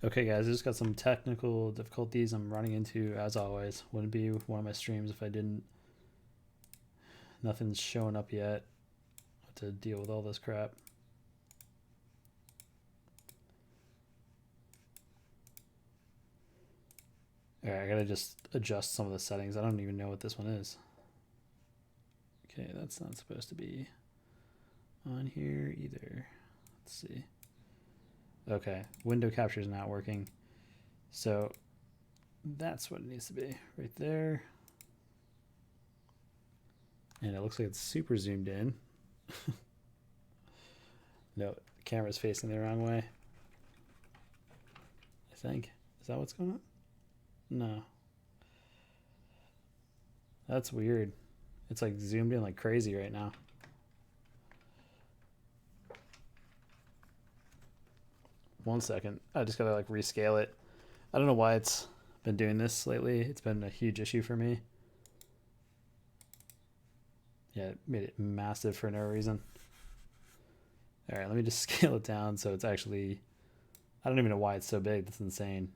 Okay, guys, I just got some technical difficulties I'm running into, as always. Wouldn't be one of my streams if I didn't. Nothing's showing up yet. I have to deal with all this crap. Alright, I gotta just adjust some of the settings. I don't even know what this one is. Okay, that's not supposed to be on here either. Let's see. Okay, window capture is not working. So that's what it needs to be right there. And it looks like it's super zoomed in. No, the camera's facing the wrong way. I think. Is that what's going on? No. That's weird. It's like zoomed in like crazy right now. One second. I just gotta like rescale it. I don't know why it's been doing this lately. It's been a huge issue for me. Yeah, it made it massive for no reason. All right, let me just scale it down so it's actually, I don't even know why it's so big. That's insane.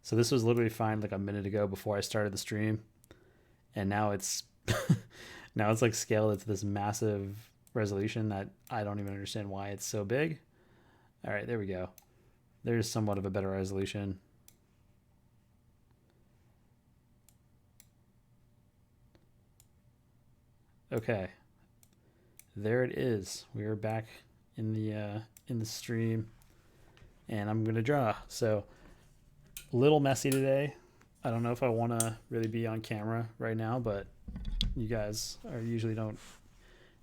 So this was literally fine like a minute ago before I started the stream, and now it's now it's like scaled to this massive resolution that I don't even understand why it's so big. All right, there we go. There's somewhat of a better resolution. Okay, there it is. We are back in the stream, and I'm gonna draw. So a little messy today. I don't know if I want to really be on camera right now, but you guys are usually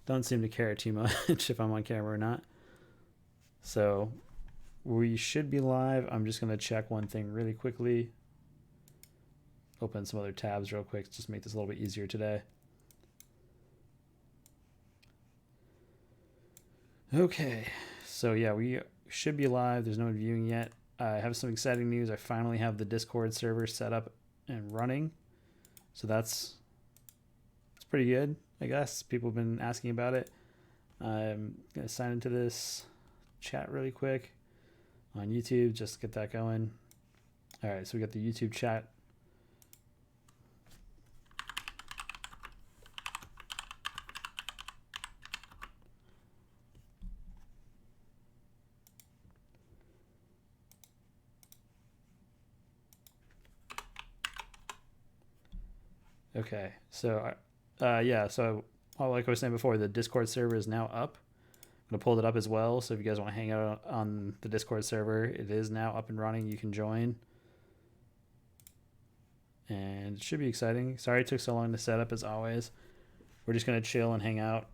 don't seem to care too much if I'm on camera or not. So we should be live. I'm just gonna check one thing really quickly. Open some other tabs real quick, just make this a little bit easier today. Okay, so yeah, we should be live. There's no one viewing yet. I have some exciting news. I finally have the Discord server set up and running. So that's pretty good, I guess. People have been asking about it. I'm going to sign into this chat really quick on YouTube, just to get that going. All right, so we got the YouTube chat. Okay, so yeah, so like I was saying before, the Discord server is now up. I'm gonna pull it up as well. So if you guys want to hang out on the Discord server, it is now up and running. You can join, and it should be exciting. Sorry it took so long to set up. As always, we're just gonna chill and hang out,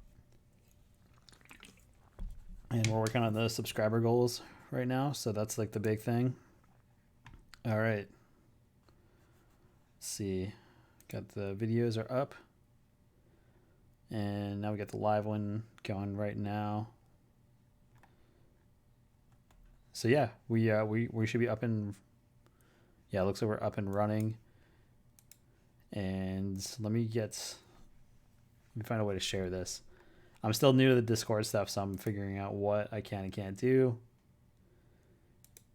and we're working on the subscriber goals right now. So that's like the big thing. All right. Let's see. Got the videos are up, and now we got the live one going right now. So yeah, we should be up and yeah, it looks like we're up and running. And let me find a way to share this. I'm still new to the Discord stuff, so I'm figuring out what I can and can't do.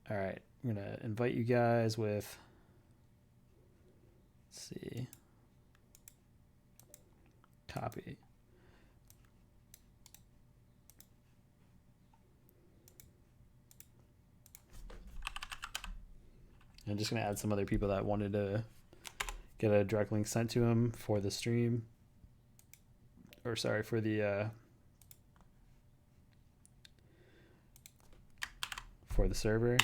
All right, I'm gonna invite you guys with. Let's see. Copy. I'm just gonna add some other people that wanted to get a direct link sent to them for the stream, or sorry, for the server.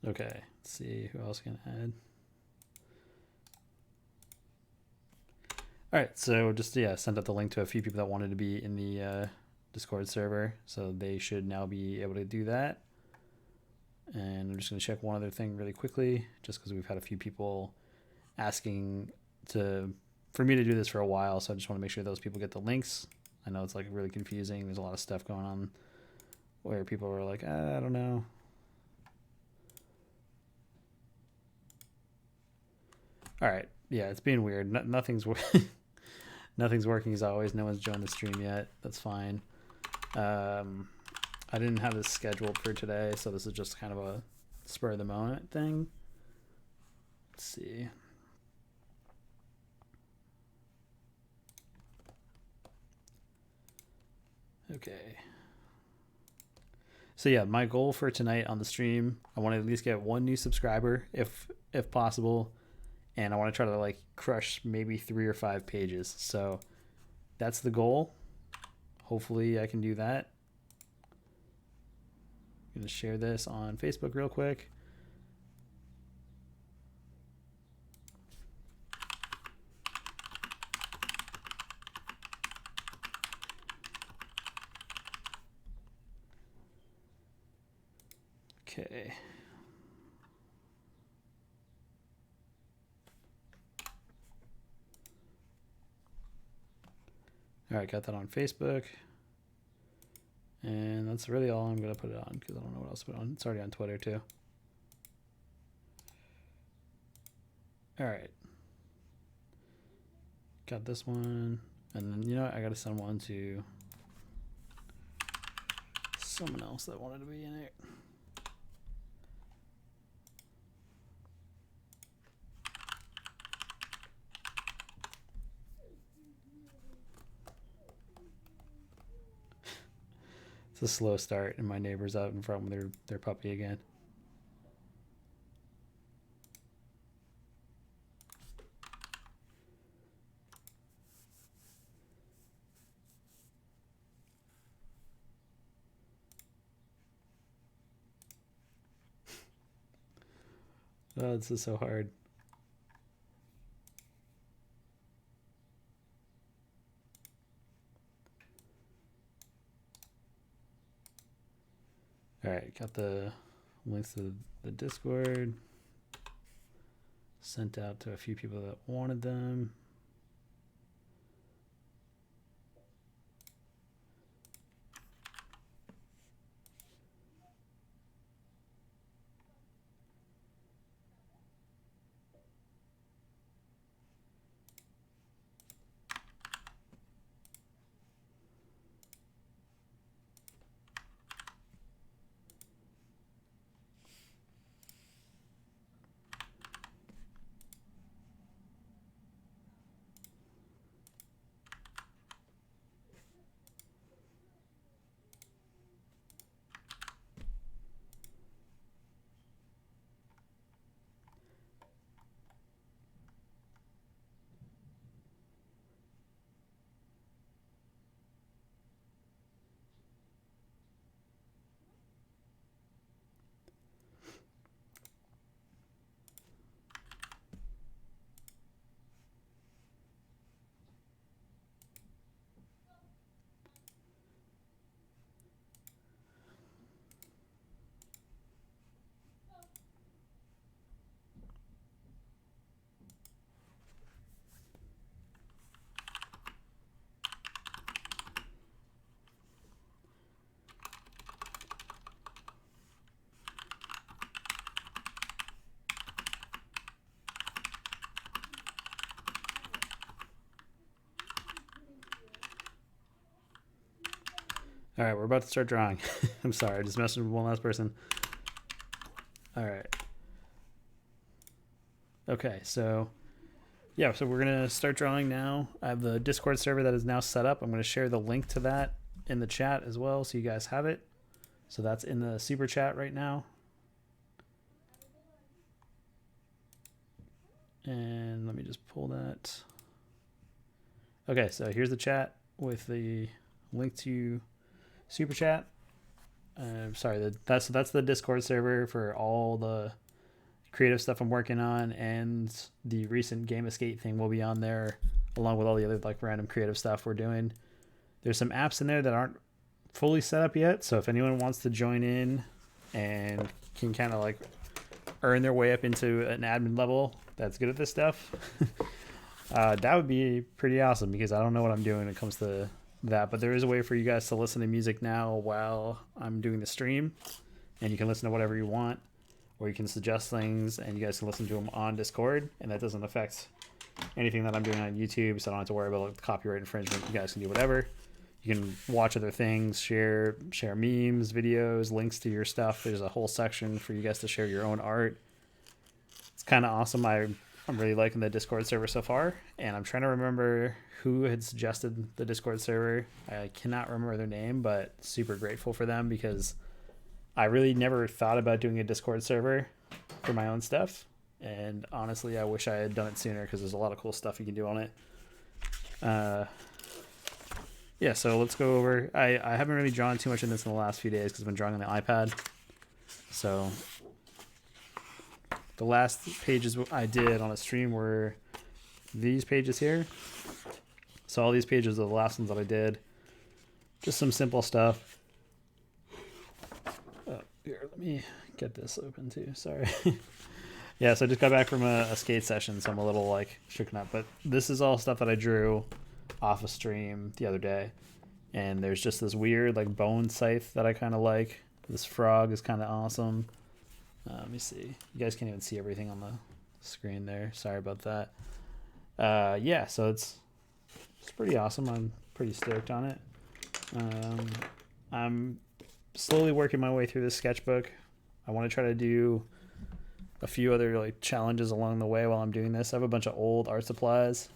Okay, let's see who else can add. All right, so just send out the link to a few people that wanted to be in the Discord server, so they should now be able to do that. And I'm just going to check one other thing really quickly, just because we've had a few people asking for me to do this for a while, so I just want to make sure those people get the links. I know it's like really confusing. There's a lot of stuff going on where people are like, I don't know. All right, yeah, it's being weird. Nothing's nothing's working as always. No one's joined the stream yet. That's fine. I didn't have this scheduled for today, so this is just kind of a spur of the moment thing. Let's see. Okay. So yeah, my goal for tonight on the stream, I want to at least get one new subscriber if possible, and I want to try to like crush maybe 3 or 5 pages. So that's the goal. Hopefully I can do that. I'm going to share this on Facebook real quick. Okay. All right, got that on Facebook. And that's really all I'm going to put it on because I don't know what else to put on. It's already on Twitter too. All right. Got this one. And then, you know what? I got to send one to someone else that wanted to be in it. It's a slow start, and my neighbor's out in front with their puppy again. Oh, this is so hard. All right, got the links to the Discord. Sent out to a few people that wanted them. All right, we're about to start drawing. I'm sorry, I just messed with one last person. All right. Okay, so yeah, so we're gonna start drawing now. I have the Discord server that is now set up. I'm gonna share the link to that in the chat as well, so you guys have it. So that's in the super chat right now. And let me just pull that. Okay, so here's the chat with the link to super chat. sorry, that's the Discord server for all the creative stuff I'm working on, and the recent Game Escape thing will be on there, along with all the other like random creative stuff we're doing. There's some apps in there that aren't fully set up yet, so if anyone wants to join in and can kind of like earn their way up into an admin level that's good at this stuff, that would be pretty awesome, because I don't know what I'm doing when it comes to that. But there is a way for you guys to listen to music now while I'm doing the stream, and you can listen to whatever you want, or you can suggest things and you guys can listen to them on Discord, and that doesn't affect anything that I'm doing on YouTube, so I don't have to worry about like copyright infringement. You guys can do whatever. You can watch other things, share memes, videos, links to your stuff. There's a whole section for you guys to share your own art. It's kind of awesome. I'm really liking the Discord server so far, and I'm trying to remember who had suggested the Discord server. I cannot remember their name, but super grateful for them, because I really never thought about doing a Discord server for my own stuff. And honestly, I wish I had done it sooner, because there's a lot of cool stuff you can do on it. Yeah, so let's go over. I haven't really drawn too much in this in the last few days because I've been drawing on the iPad. So the last pages I did on a stream were these pages here. So all these pages are the last ones that I did. Just some simple stuff. Oh, here, let me get this open too. Sorry. Yeah, so I just got back from a skate session, so I'm a little like shooken up. But this is all stuff that I drew off a stream the other day, and there's just this weird like bone scythe that I kind of like. This frog is kind of awesome. Let me see. You guys can't even see everything on the screen there. Sorry about that. Yeah, so it's pretty awesome. I'm pretty stoked on it. I'm slowly working my way through this sketchbook. I want to try to do a few other like challenges along the way while I'm doing this. I have a bunch of old art supplies,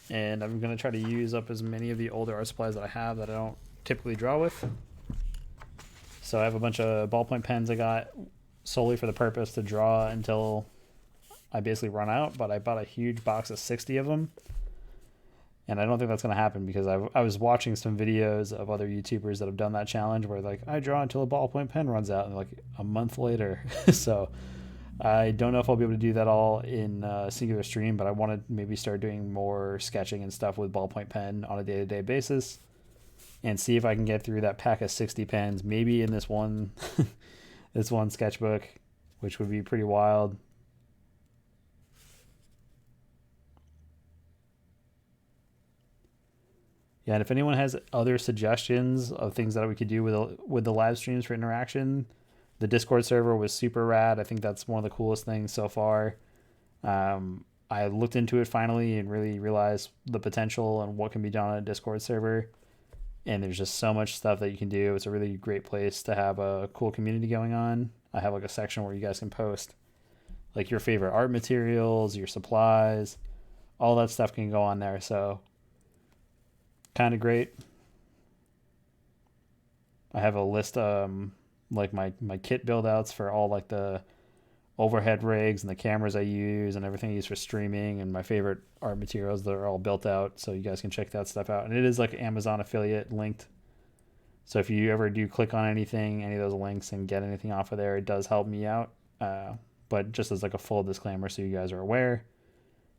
and I'm going to try to use up as many of the older art supplies that I have that I don't typically draw with. So I have a bunch of ballpoint pens I got solely for the purpose to draw until I basically run out, but I bought a huge box of 60 of them. And I don't think that's going to happen, because I was watching some videos of other YouTubers that have done that challenge where like, I draw until a ballpoint pen runs out, and like a month later. So I don't know if I'll be able to do that all in a singular stream, but I want to maybe start doing more sketching and stuff with ballpoint pen on a day-to-day basis, and see if I can get through that pack of 60 pens, maybe in this one, this one sketchbook, which would be pretty wild. Yeah, and if anyone has other suggestions of things that we could do with the live streams for interaction, the Discord server was super rad. I think that's one of the coolest things so far. I looked into it finally and really realized the potential and what can be done on a Discord server. And there's just so much stuff that you can do. It's a really great place to have a cool community going on. I have like a section where you guys can post like your favorite art materials, your supplies, all that stuff can go on there. So kind of great. I have a list like my kit build outs for all like the overhead rigs and the cameras I use and everything I use for streaming, and my favorite art materials that are all built out, so you guys can check that stuff out. And it is like Amazon affiliate linked, so if you ever do click on anything, any of those links, and get anything off of there, it does help me out. But just as like a full disclaimer, so you guys are aware,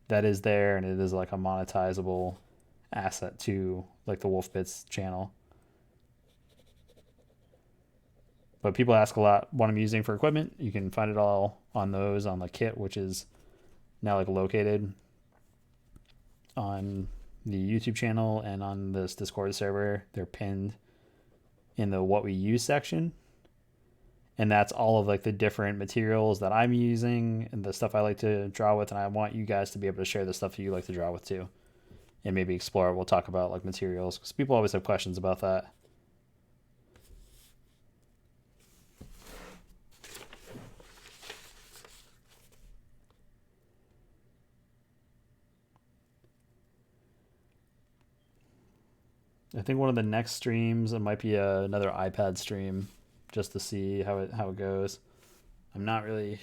that is there, and it is like a monetizable asset to like the Wolf Bits channel. But people ask a lot what I'm using for equipment. You can find it all on those on the kit, which is now like located on the YouTube channel and on this Discord server. They're pinned in the what we use section. And that's all of like the different materials that I'm using and the stuff I like to draw with. And I want you guys to be able to share the stuff that you like to draw with too, and maybe explore. We'll talk about like materials, because people always have questions about that. I think one of the next streams, it might be another iPad stream, just to see how it goes. I'm not really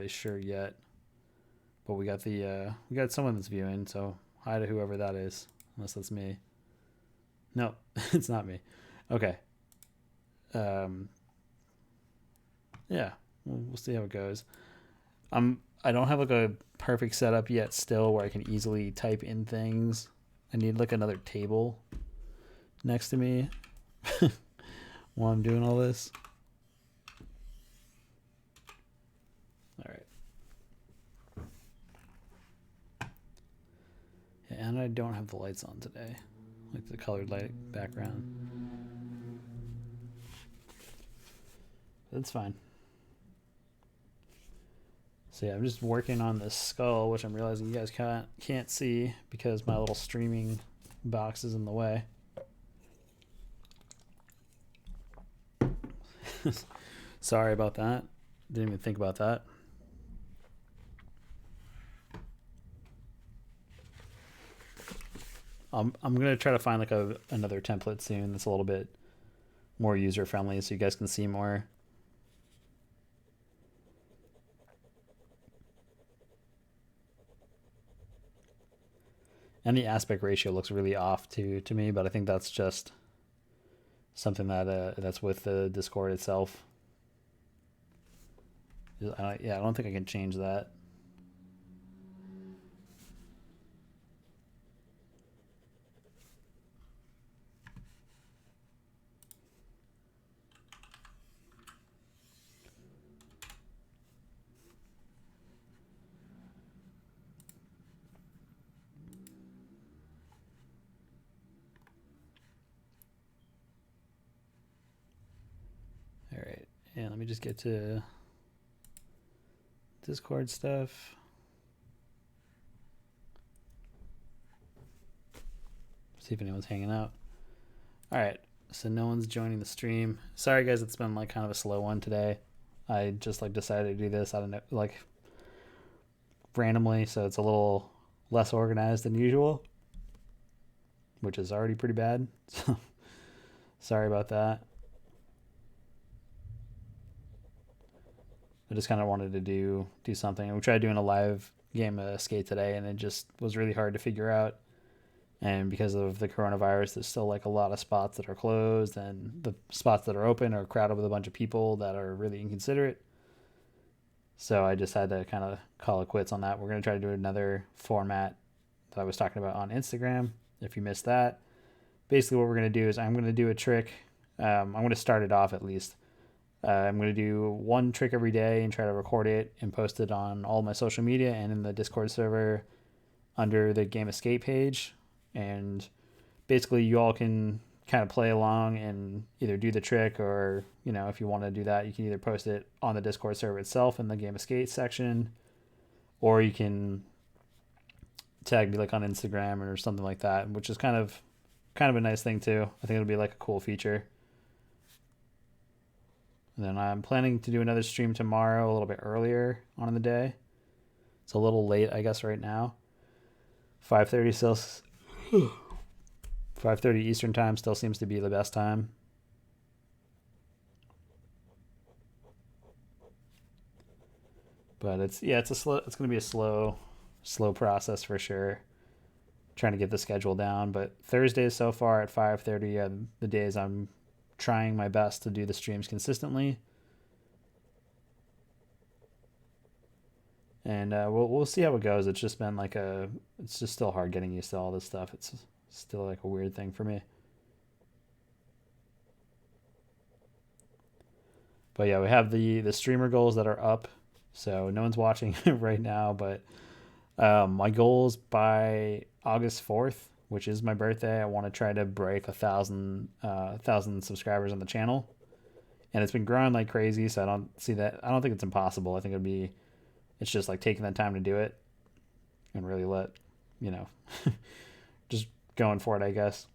sure yet, but we got someone that's viewing, so hi to whoever that is, unless that's me. No, it's not me. Okay. Yeah, we'll see how it goes. I don't have like a perfect setup yet still where I can easily type in things. I need like another table next to me while I'm doing all this. All right. Yeah, and I don't have the lights on today, like the colored light background. That's fine. So yeah, I'm just working on this skull, which I'm realizing you guys can't see because my little streaming box is in the way. Sorry about that. Didn't even think about that. I'm gonna try to find like another template soon that's a little bit more user friendly, so you guys can see more. And the aspect ratio looks really off to me, but I think that's just something that that's with the Discord itself. I don't think I can change that. All right, and let me just get to Discord stuff. See if anyone's hanging out. All right, so no one's joining the stream. Sorry guys, it's been like kind of a slow one today. I just like decided to do this out of like randomly, so it's a little less organized than usual, which is already pretty bad. So sorry about that. I just kind of wanted to do something. We tried doing a live game of skate today, and it just was really hard to figure out. And because of the coronavirus, there's still like a lot of spots that are closed, and the spots that are open are crowded with a bunch of people that are really inconsiderate. So I just had to kind of call it quits on that. We're going to try to do another format that I was talking about on Instagram. If you missed that, basically what we're going to do is I'm going to do a trick. I'm going to start it off at least. I'm going to do one trick every day and try to record it and post it on all my social media and in the Discord server under the Game Escape page. And basically you all can kind of play along and either do the trick, or, you know, if you want to do that, you can either post it on the Discord server itself in the Game Escape section, or you can tag me like on Instagram or something like that, which is kind of a nice thing too. I think it'll be like a cool feature. And then I'm planning to do another stream tomorrow a little bit earlier on in the day. It's a little late, I guess, right now. 5:30 still 5:30 Eastern time still seems to be the best time. But it's going to be a slow process for sure. Trying to get the schedule down, but Thursdays so far at 5:30 are the days I'm trying my best to do the streams consistently. And we'll see how it goes. It's just been like it's just still hard getting used to all this stuff. It's still like a weird thing for me. But yeah, we have the streamer goals that are up. So no one's watching right now, but my goals by August 4th, which is my birthday, I want to try to break 1,000 subscribers on the channel. And it's been growing like crazy, so I don't think it's impossible. I think it's just like taking the time to do it and really just going for it, I guess.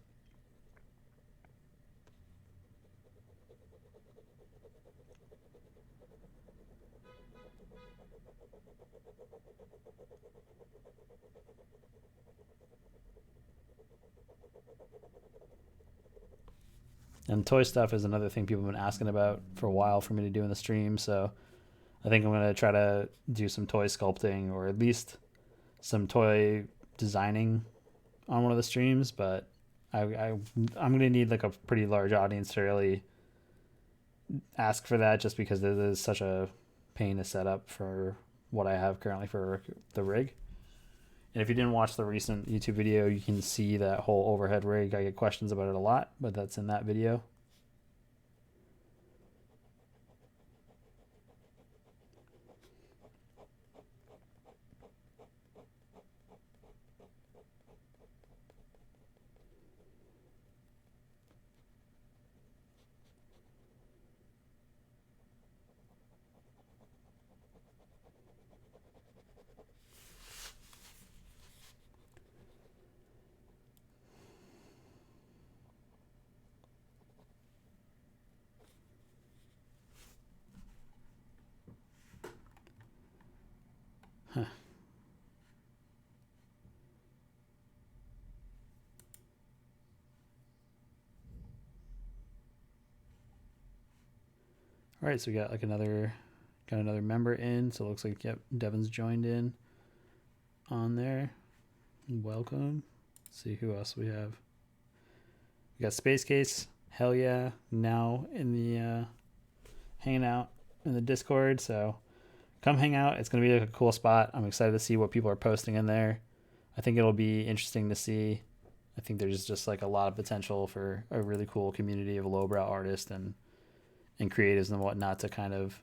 And toy stuff is another thing people have been asking about for a while for me to do in the stream. So I think I'm going to try to do some toy sculpting, or at least some toy designing on one of the streams. But I'm going to need like a pretty large audience to really ask for that just because it is such a pain to set up for what I have currently for the rig. And if you didn't watch the recent YouTube video, you can see that whole overhead rig. I get questions about it a lot, but that's in that video. Huh. All right, so we got like another member in. So it looks like, yep, Devin's joined in on there. Welcome. Let's see who else we have. We got Space Case. Hell yeah! Now in the hanging out in the Discord. So come hang out. It's gonna be like a cool spot. I'm excited to see what people are posting in there. I think it'll be interesting to see. I think there's just like a lot of potential for a really cool community of lowbrow artists and creatives and whatnot to kind of,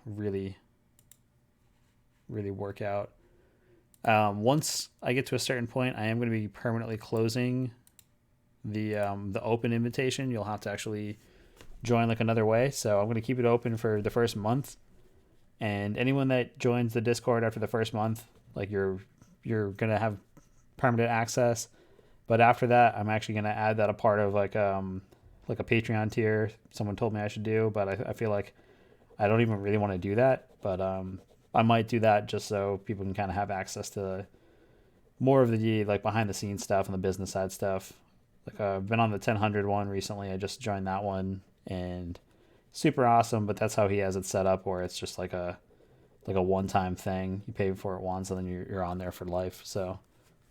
really work out. Once I get to a certain point, I am going to be permanently closing the open invitation. You'll have to actually join like another way. So I'm going to keep it open for the first month, and anyone that joins the Discord after the first month, like you're going to have permanent access. But after that, I'm actually going to add that a part of like a Patreon tier. Someone told me I should do, but I feel like I don't even really want to do that. But I might do that just so people can kind of have access to more of the like behind the scenes stuff and the business side stuff. Like I've been on the 1000 one recently. I just joined that one and super awesome. But that's how he has it set up, where it's just like a one-time thing. You pay for it once and then you're on there for life. So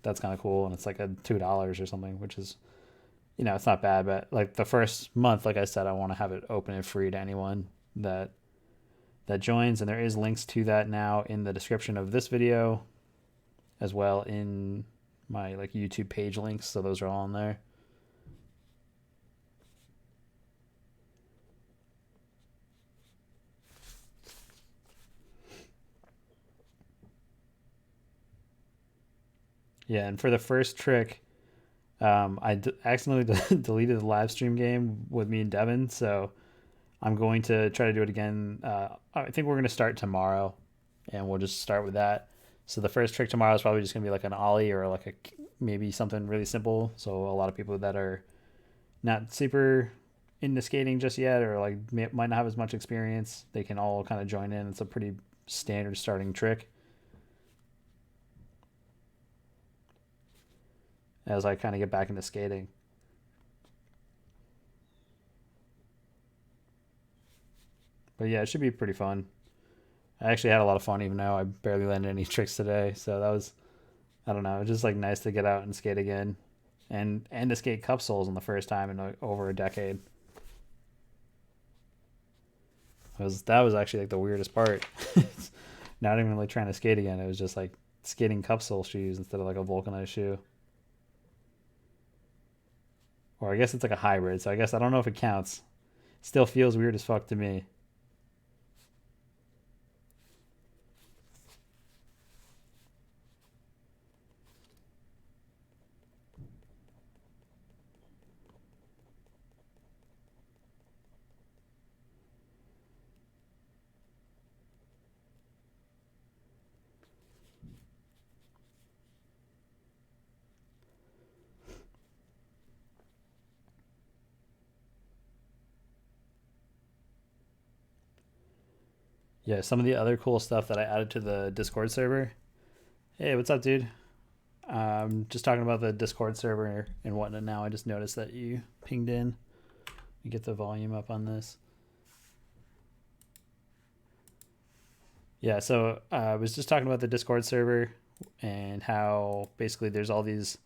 that's kind of cool. And it's like a $2 or something, which is, it's not bad. But like the first month, like I said, I want to have it open and free to anyone that joins. And there is links to that now in the description of this video, as well in my like YouTube page links. So those are all in there. Yeah, and for the first trick, I accidentally deleted the live stream game with me and Devin, so I'm going to try to do it again. I think we're going to start tomorrow, and we'll just start with that. So the first trick tomorrow is probably just going to be like an ollie or like maybe something really simple. So a lot of people that are not super into skating just yet, or like might not have as much experience, they can all kind of join in. It's a pretty standard starting trick. As I kind of get back into skating. But yeah, it should be pretty fun. I actually had a lot of fun, even though I barely landed any tricks today. So that was, I don't know, it's just like nice to get out and skate again, and to skate cup soles in the first time in over a decade. That was actually like the weirdest part. Not even like trying to skate again. It was just like skating cup sole shoes instead of like a vulcanized shoe. Or I guess it's like a hybrid, so I guess I don't know if it counts. It still feels weird as fuck to me. Yeah, some of the other cool stuff that I added to the Discord server. Hey, what's up, dude? Just talking about the Discord server and whatnot now. I just noticed that you pinged in. You get the volume up on this. Yeah, so I was just talking about the Discord server and how basically there's all these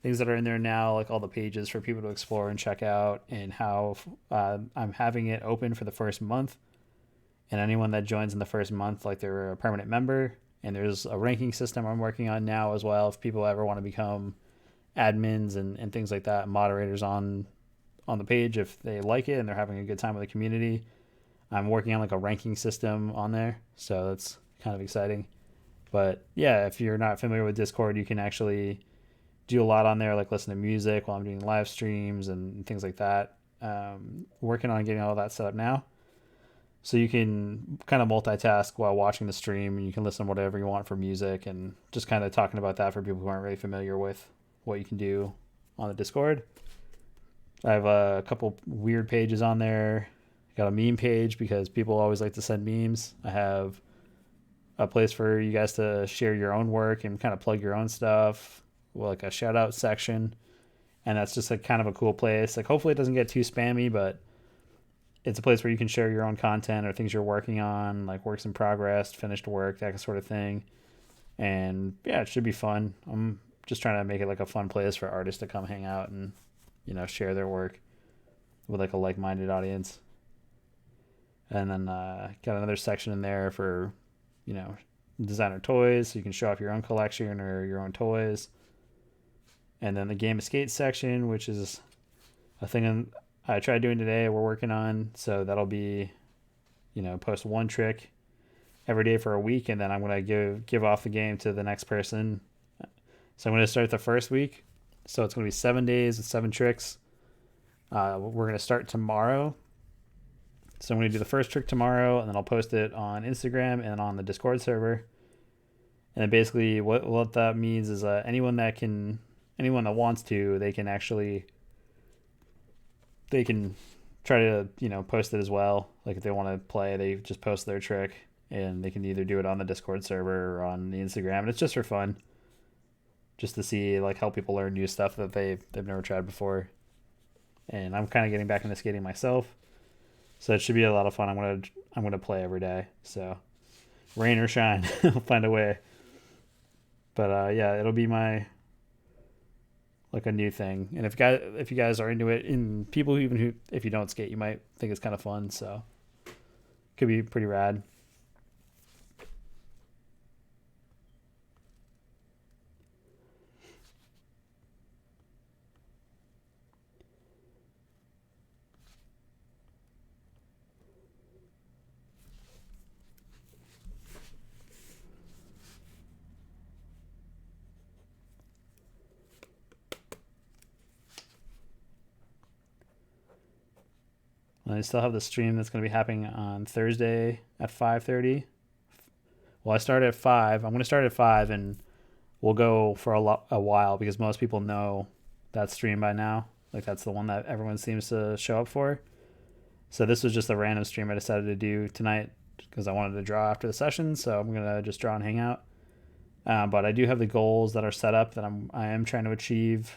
things that are in there now, like all the pages for people to explore and check out, and how I'm having it open for the first month. And anyone that joins in the first month, like they're a permanent member. And there's a ranking system I'm working on now as well. If people ever want to become admins and things like that, moderators on the page, if they like it and they're having a good time with the community, I'm working on like a ranking system on there. So that's kind of exciting. But yeah, if you're not familiar with Discord, you can actually do a lot on there, like listen to music while I'm doing live streams and things like that. Working on getting all that set up now. So you can kind of multitask while watching the stream, and you can listen to whatever you want for music, and just kind of talking about that for people who aren't really familiar with what you can do on the Discord. I have a couple weird pages on there. Got a meme page because people always like to send memes. I have a place for you guys to share your own work and kind of plug your own stuff, like a shout out section. And that's just like kind of a cool place. Like hopefully it doesn't get too spammy, but it's a place where you can share your own content or things you're working on, like works in progress, finished work, that sort of thing. And yeah, it should be fun. I'm just trying to make it like a fun place for artists to come hang out and, share their work with like a like-minded audience. And then got another section in there for, designer toys, so you can show off your own collection or your own toys. And then the game of skate section, which is a thing I tried doing today, we're working on. So that'll be, post one trick every day for a week, and then I'm going to give off the game to the next person. So I'm going to start the first week. So it's going to be 7 days with 7 tricks. We're going to start tomorrow. So I'm going to do the first trick tomorrow, and then I'll post it on Instagram and on the Discord server. And then basically what that means is anyone that wants to, they can try to, post it as well. Like if they want to play, they just post their trick, and they can either do it on the Discord server or on the Instagram. And it's just for fun, just to see like how people learn new stuff that they've never tried before. And I'm kind of getting back into skating myself, so it should be a lot of fun. I'm gonna play every day. So rain or shine, I'll find a way. But yeah, it'll be my like a new thing. And if you guys are into it, and people who if you don't skate, you might think it's kind of fun. So could be pretty rad. I still have the stream that's going to be happening on Thursday at 5:30. Well, I started at 5. I'm going to start at 5, and we'll go for a while because most people know that stream by now. Like that's the one that everyone seems to show up for. So this was just a random stream I decided to do tonight because I wanted to draw after the session. So I'm going to just draw and hang out. But I do have the goals that are set up that I am trying to achieve.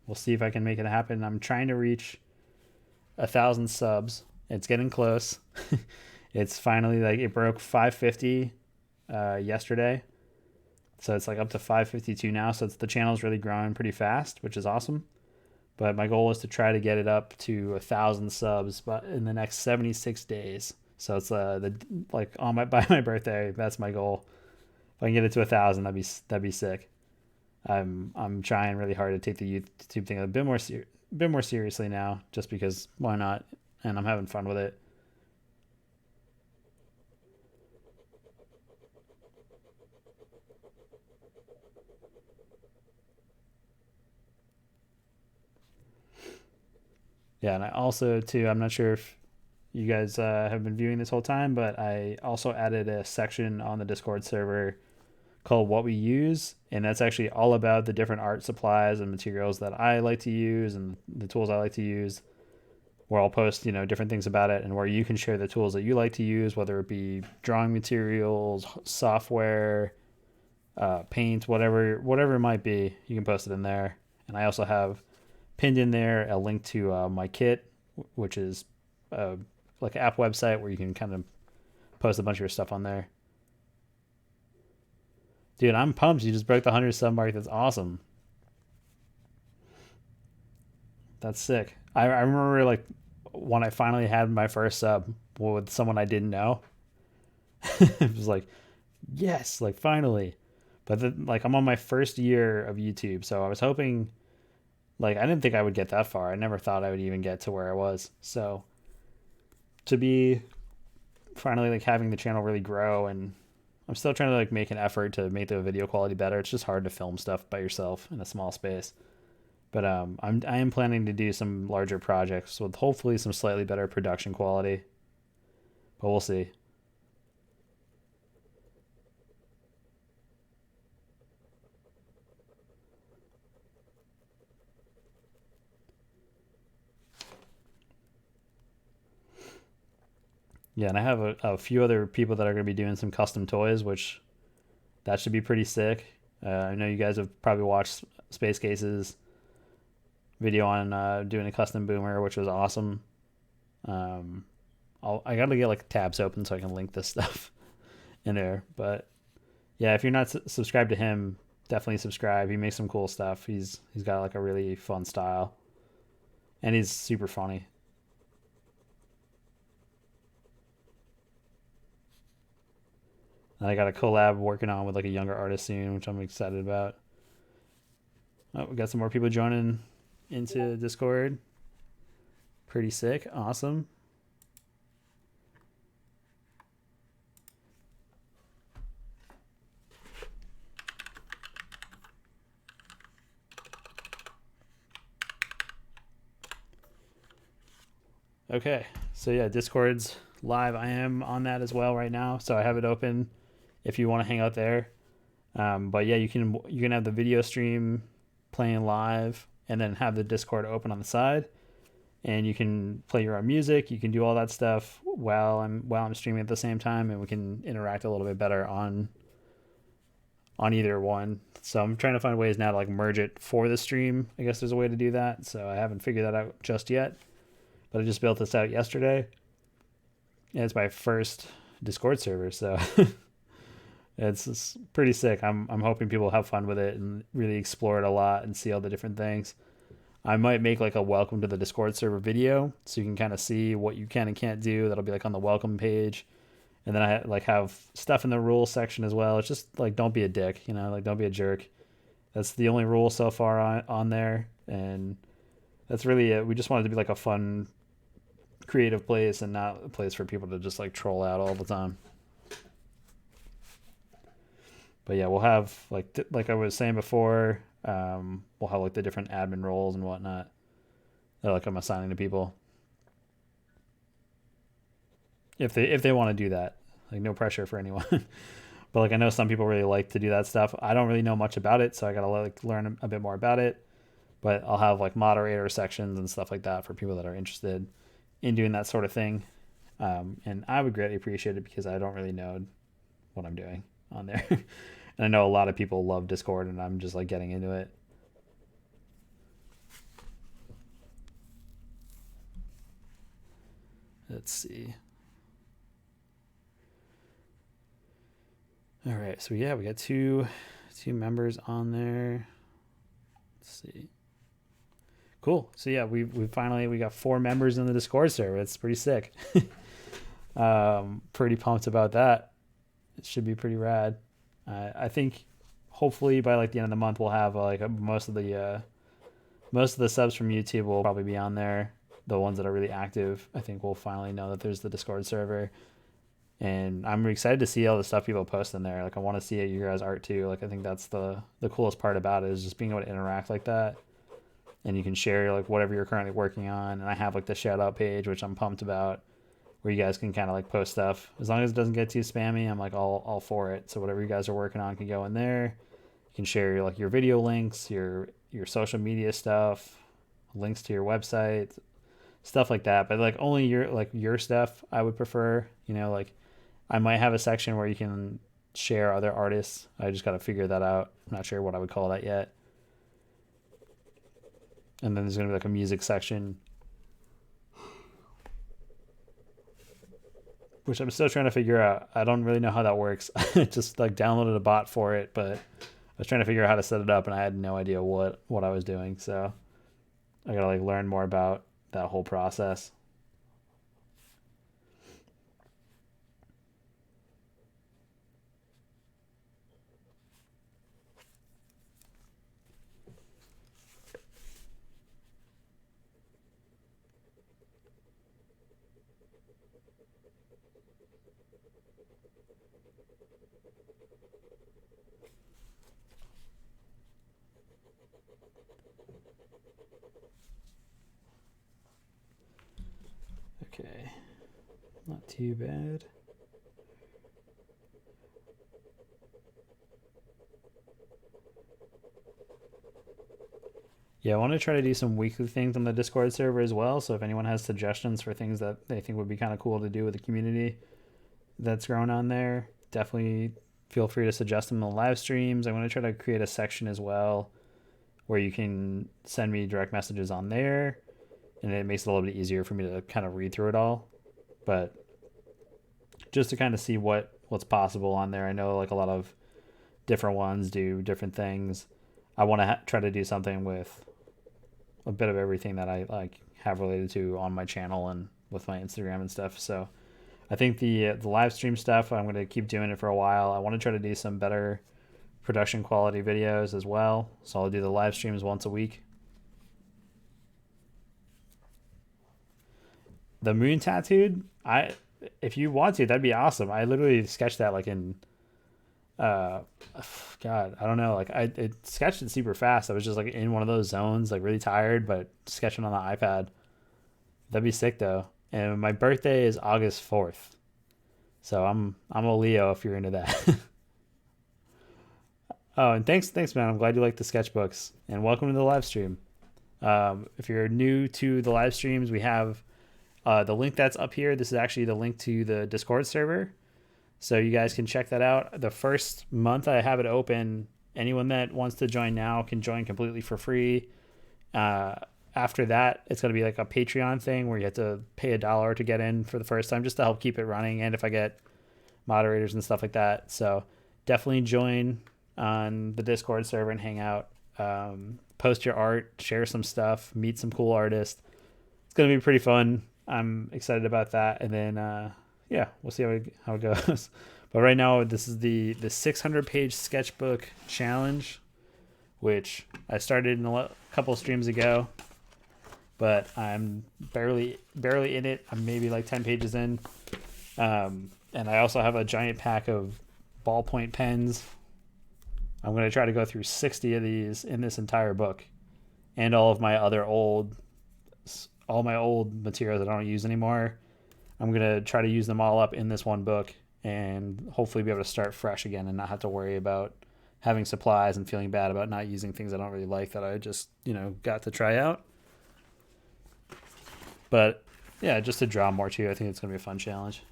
We'll see if I can make it happen. I'm trying to reach 1,000 subs. It's getting close. It's finally like it broke 550 yesterday, so it's like up to 552 now. So the channel's really growing pretty fast, which is awesome. But my goal is to try to get it up to 1,000 subs, but in the next 76 days. So it's by my birthday. That's my goal. If I can get it to 1,000, that'd be sick. I'm trying really hard to take the YouTube thing a bit more seriously now, just because why not? And I'm having fun with it. Yeah, and I also too, I'm not sure if you guys have been viewing this whole time, but I also added a section on the Discord server called What We Use, and that's actually all about the different art supplies and materials that I like to use and the tools I like to use, where I'll post different things about it, and where you can share the tools that you like to use, whether it be drawing materials, software, paint, whatever it might be. You can post it in there. And I also have pinned in there a link to my kit, which is like an app website where you can kind of post a bunch of your stuff on there. Dude, I'm pumped. You just broke the 100 sub mark. That's awesome. That's sick. I remember like when I finally had my first sub with someone I didn't know. It was like, yes, like finally. But then, like I'm on my first year of YouTube, so I was hoping, like I didn't think I would get that far. I never thought I would even get to where I was. So to be finally like having the channel really grow, and I'm still trying to like make an effort to make the video quality better. It's just hard to film stuff by yourself in a small space. But I am planning to do some larger projects with hopefully some slightly better production quality. But we'll see. Yeah, and I have a few other people that are going to be doing some custom toys, which that should be pretty sick. I know you guys have probably watched Space Case's video on doing a custom boomer, which was awesome. Um, I got to get like tabs open so I can link this stuff in there. But yeah, if you're not subscribed to him, definitely subscribe. He makes some cool stuff. He's got like a really fun style, and he's super funny. And I got a collab working on with like a younger artist soon, which I'm excited about. Oh, we got some more people joining into Discord. Pretty sick. Awesome. Okay. So yeah, Discord's live. I am on that as well right now. So I have it open if you want to hang out there. But yeah, you can have the video stream playing live and then have the Discord open on the side, and you can play your own music. You can do all that stuff while I'm streaming at the same time, and we can interact a little bit better on either one. So I'm trying to find ways now to like merge it for the stream. I guess there's a way to do that. So I haven't figured that out just yet, but I just built this out yesterday. And it's my first Discord server, so it's pretty sick. I'm hoping people have fun with it and really explore it a lot and see all the different things. I might make like a welcome to the Discord server video so you can kind of see what you can and can't do. That'll be like on the welcome page. And then I like have stuff in the rules section as well. It's just like don't be a dick, like don't be a jerk. That's the only rule so far on there, and that's really it. We just want it to be like a fun, creative place and not a place for people to just like troll out all the time. But yeah, we'll have like I was saying before, we'll have like the different admin roles and whatnot that like I'm assigning to people if they want to do that. Like no pressure for anyone. But like I know some people really like to do that stuff. I don't really know much about it, so I gotta like learn a bit more about it. But I'll have like moderator sections and stuff like that for people that are interested in doing that sort of thing. And I would greatly appreciate it because I don't really know what I'm doing on there. And I know a lot of people love Discord, and I'm just like getting into it. Let's see. All right, so yeah, we got two members on there. Let's see. Cool. So yeah, we got 4 members in the Discord server. It's pretty sick. Pretty pumped about that. It should be pretty rad. I think hopefully by like the end of the month we'll have most of the subs from YouTube will probably be on there. The ones that are really active, I think we'll finally know that there's the Discord server. And I'm excited to see all the stuff people post in there. Like I want to see your guys' art too. Like I think that's the coolest part about it is just being able to interact like that. And you can share like whatever you're currently working on. And I have like the shout out page, which I'm pumped about, where you guys can kind of like post stuff. As long as it doesn't get too spammy, I'm like all for it. So whatever you guys are working on can go in there. You can share like your video links, your social media stuff, links to your website, stuff like that. But like only your stuff I would prefer. Like I might have a section where you can share other artists. I just got to figure that out. I'm not sure what I would call that yet. And then there's going to be like a music section, which I'm still trying to figure out. I don't really know how that works. I just like downloaded a bot for it, but I was trying to figure out how to set it up and I had no idea what I was doing. So I gotta like learn more about that whole process. Okay, not too bad. Yeah, I want to try to do some weekly things on the Discord server as well. So if anyone has suggestions for things that they think would be kind of cool to do with the community that's growing on there, definitely feel free to suggest them in the live streams. I want to try to create a section as well where you can send me direct messages on there, and it makes it a little bit easier for me to kind of read through it all. But just to kind of see what's possible on there. I know like a lot of different ones do different things. I want to try to do something with a bit of everything that I like have related to on my channel and with my Instagram and stuff. So I think the live stream stuff, I'm going to keep doing it for a while. I want to try to do some better production quality videos as well. So I'll do the live streams once a week. The moon tattooed, I if you want to, that'd be awesome. I literally sketched that like in uh God, I don't know, like it sketched it super fast. I was just like in one of those zones, like really tired, but sketching on the iPad. That'd be sick though. And my birthday is August 4th. So I'm a Leo if you're into that. Oh, and thanks man. I'm glad you like the sketchbooks. And welcome to the live stream. If you're new to the live streams, we have the link that's up here. This is actually the link to the Discord server. So you guys can check that out. The first month I have it open, anyone that wants to join now can join completely for free. After that, it's going to be like a Patreon thing where you have to pay $1 to get in for the first time just to help keep it running. And if I get moderators and stuff like that. So definitely join on the Discord server and hang out. Post your art, share some stuff, meet some cool artists. It's going to be pretty fun. I'm excited about that. And then, yeah, we'll see how it goes. But right now, this is the 600 page sketchbook challenge, which I started in a couple of streams ago, but I'm barely in it. I'm maybe like 10 pages in. And I also have a giant pack of ballpoint pens. I'm going to try to go through 60 of these in this entire book, and all my old materials that I don't use anymore. I'm going to try to use them all up in this one book and hopefully be able to start fresh again and not have to worry about having supplies and feeling bad about not using things I don't really like that I just, got to try out. But yeah, just to draw more too, I think it's going to be a fun challenge.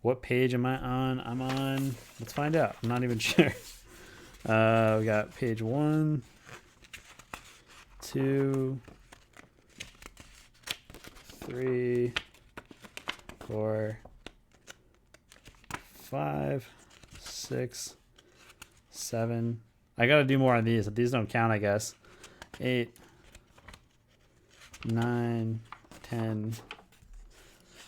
What page am I on? I'm on, let's find out. I'm not even sure. We got page 1, 2, 3, 4, 5, 6, 7. I gotta do more on these. These don't count, I guess. 8, 9, 10.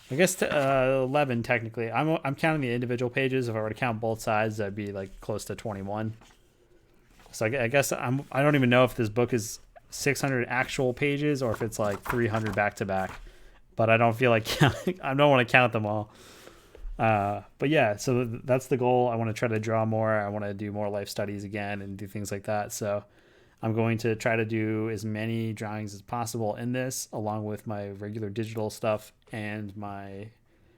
I guess 11 technically. I'm counting the individual pages. If I were to count both sides, that'd be like close to 21. So I guess I don't even know if this book is 600 actual pages or if it's like 300 back to back. But I don't feel like counting. I don't want to count them all. But yeah, so that's the goal. I want to try to draw more. I want to do more life studies again and do things like that. So I'm going to try to do as many drawings as possible in this, along with my regular digital stuff and my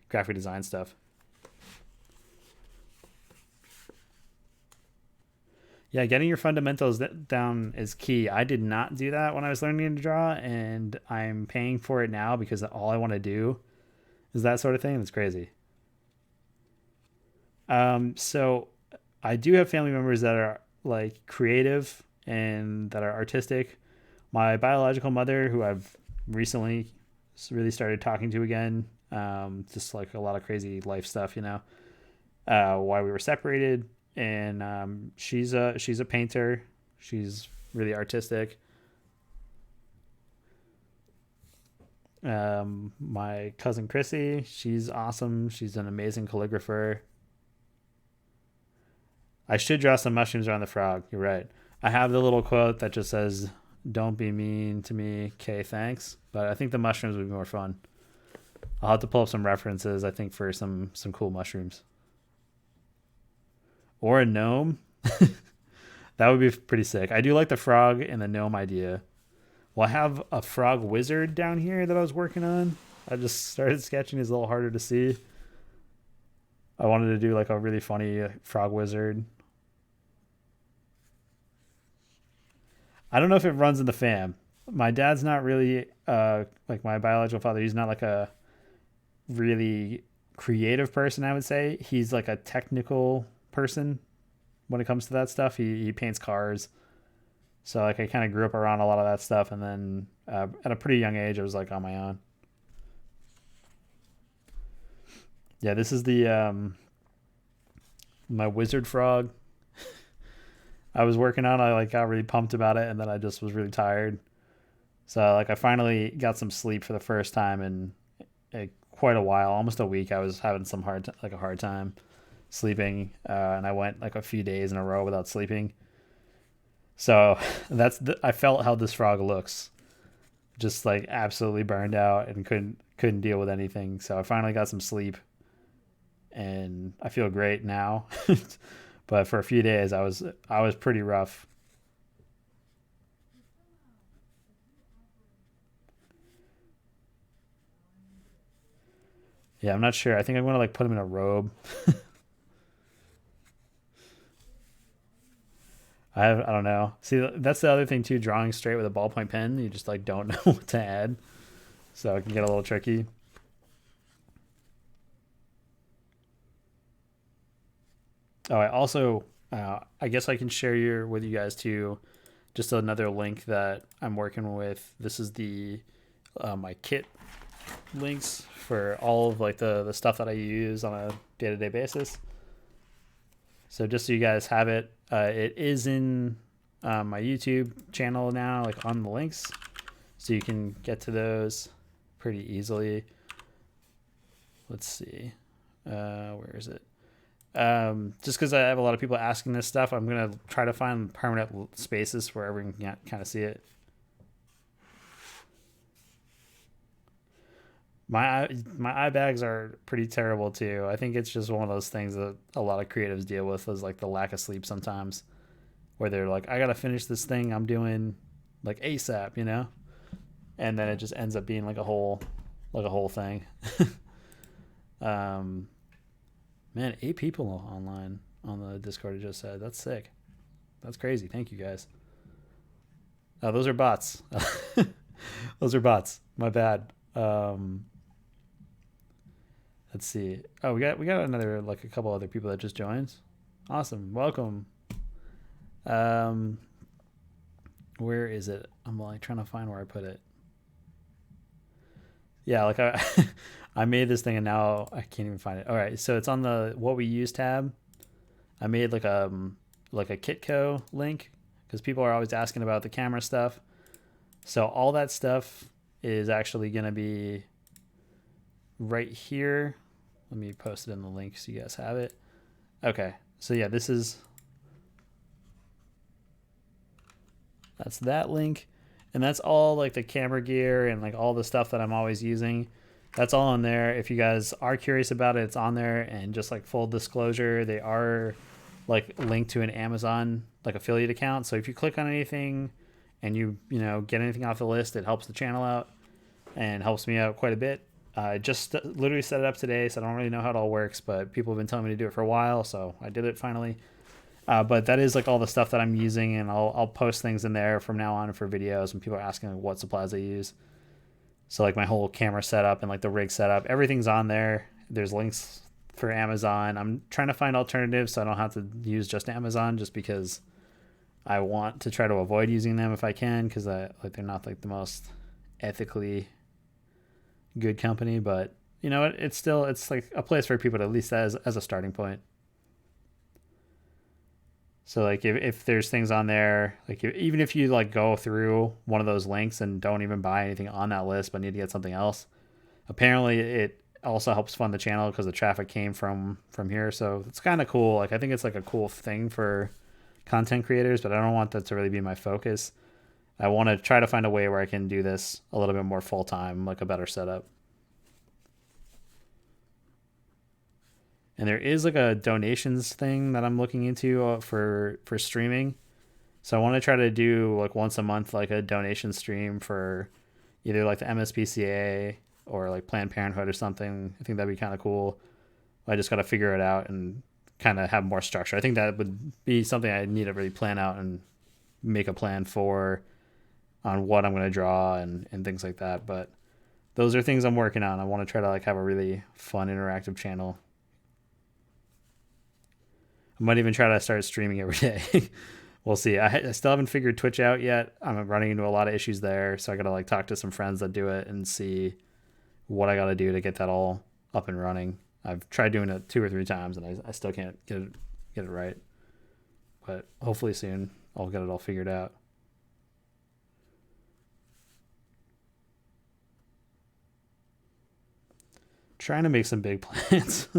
graphic design stuff. Yeah, getting your fundamentals down is key. I did not do that when I was learning to draw, and I'm paying for it now because all I want to do is that sort of thing. That's crazy. So I do have family members that are like creative and that are artistic. My biological mother, who I've recently really started talking to again, just like a lot of crazy life stuff, why we were separated. And she's a painter. She's really artistic. My cousin Chrissy, she's awesome. She's an amazing calligrapher. I should draw some mushrooms around the frog. You're right. I have the little quote that just says, "Don't be mean to me, Kay, thanks." But I think the mushrooms would be more fun. I'll have to pull up some references, I think, for some cool mushrooms. Or a gnome. That would be pretty sick. I do like the frog and the gnome idea. Well, I have a frog wizard down here that I was working on. I just started sketching. It's a little harder to see. I wanted to do like a really funny frog wizard. I don't know if it runs in the fam. My dad's not really like my biological father. He's not like a really creative person, I would say. He's like a technical person when it comes to that stuff. He paints cars. So like I kind of grew up around a lot of that stuff, and then at a pretty young age, I was like on my own. Yeah, this is the my wizard frog. I was working on. I like got really pumped about it, and then I just was really tired. So like I finally got some sleep for the first time in quite a while, almost a week. I was having some like a hard time sleeping, and I went like a few days in a row without sleeping. So I felt how this frog looks, just like absolutely burned out and couldn't deal with anything. So I finally got some sleep, and I feel great now. But for a few days, I was pretty rough. Yeah, I'm not sure. I think I'm gonna like put him in a robe. I don't know. See, that's the other thing too. Drawing straight with a ballpoint pen, you just like don't know what to add, so it can get a little tricky. Oh, I also, I guess I can share with you guys too, just another link that I'm working with. This is the my kit links for all of like the stuff that I use on a day to day basis. So just so you guys have it, it is in my YouTube channel now, like on the links, so you can get to those pretty easily. Let's see, where is it? Just because I have a lot of people asking this stuff, I'm gonna try to find permanent spaces where everyone can kind of see it. My eye bags are pretty terrible too. I think it's just one of those things that a lot of creatives deal with, is like the lack of sleep sometimes, where they're like, I gotta finish this thing I'm doing like ASAP, and then it just ends up being like a whole thing. um, Man, 8 people online on the Discord. It just said that's sick. That's crazy. Thank you guys. Oh, those are bots. Those are bots. My bad. Let's see. Oh, we got another like a couple other people that just joined. Awesome. Welcome. Um, where is it? I'm like trying to find where I put it. Yeah, like I I made this thing and now I can't even find it. All right, so it's on the what we use tab. I made like a Kitco link because people are always asking about the camera stuff. So all that stuff is actually going to be right here. Let me post it in the link so you guys have it. Okay. So yeah, that's that link. And that's all like the camera gear and like all the stuff that I'm always using. That's all on there. If you guys are curious about it, it's on there. And just like full disclosure, they are like linked to an Amazon like affiliate account. So if you click on anything and you get anything off the list, it helps the channel out and helps me out quite a bit. I just literally set it up today, so I don't really know how it all works, but people have been telling me to do it for a while, so I did it finally. But that is like all the stuff that I'm using, and I'll post things in there from now on for videos when people are asking like, what supplies I use. So like my whole camera setup and like the rig setup, everything's on there. There's links for Amazon. I'm trying to find alternatives so I don't have to use just Amazon, just because I want to try to avoid using them if I can, because they're not like the most ethically good company. But it's like a place for people to at least as a starting point. So like if there's things on there, like even if you like go through one of those links and don't even buy anything on that list but need to get something else, apparently it also helps fund the channel because the traffic came from here. So it's kind of cool. Like I think it's like a cool thing for content creators, but I don't want that to really be my focus. I want to try to find a way where I can do this a little bit more full time, like a better setup. And there is like a donations thing that I'm looking into for streaming. So I want to try to do like once a month, like a donation stream for either like the MSPCA or like Planned Parenthood or something. I think that'd be kind of cool. I just got to figure it out and kind of have more structure. I think that would be something I need to really plan out and make a plan for on what I'm going to draw and things like that. But those are things I'm working on. I want to try to like have a really fun interactive channel. I might even try to start streaming every day. We'll see. I still haven't figured Twitch out yet. I'm running into a lot of issues there, so I gotta like talk to some friends that do it and see what I gotta do to get that all up and running. I've tried doing it 2 or 3 times and I still can't get it right. But hopefully soon I'll get it all figured out. Trying to make some big plans.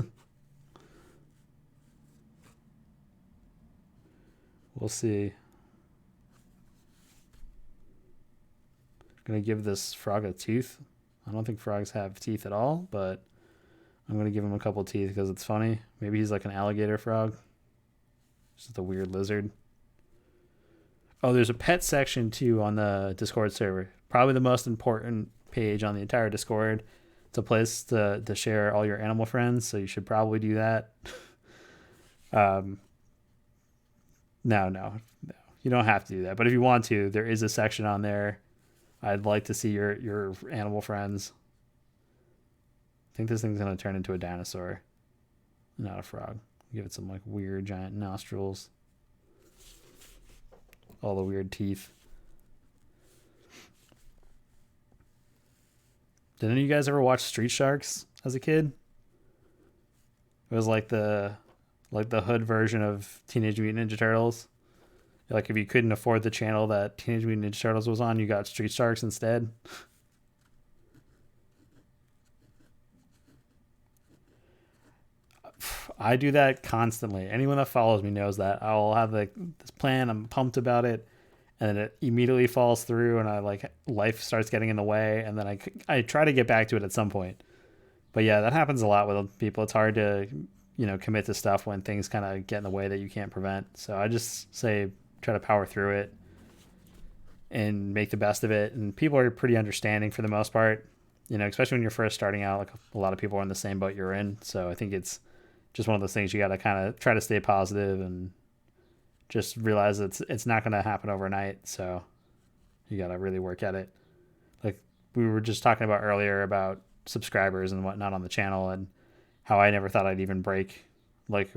We'll see. Gonna give this frog a tooth. I don't think frogs have teeth at all, but I'm gonna give him a couple teeth because it's funny. Maybe he's like an alligator frog. Just a weird lizard. Oh, there's a pet section too on the Discord server. Probably the most important page on the entire Discord. It's a place to share all your animal friends, so you should probably do that. No, you don't have to do that. But if you want to, there is a section on there. I'd like to see your animal friends. I think this thing's gonna turn into a dinosaur, not a frog. Give it some like weird giant nostrils, all the weird teeth. Did any of you guys ever watch Street Sharks as a kid? It was like the hood version of Teenage Mutant Ninja Turtles. Like if you couldn't afford the channel that Teenage Mutant Ninja Turtles was on, you got Street Sharks instead. I do that constantly. Anyone that follows me knows that. I'll have like this plan, I'm pumped about it, and then it immediately falls through and I like life starts getting in the way, and then I try to get back to it at some point. But yeah, that happens a lot with people. It's hard to, commit to stuff when things kind of get in the way that you can't prevent. So I just say try to power through it and make the best of it. And people are pretty understanding for the most part, especially when you're first starting out. Like a lot of people are in the same boat you're in. So I think it's just one of those things you got to kind of try to stay positive and just realize it's not going to happen overnight. So you got to really work at it. Like we were just talking about earlier about subscribers and whatnot on the channel and how I never thought I'd even break like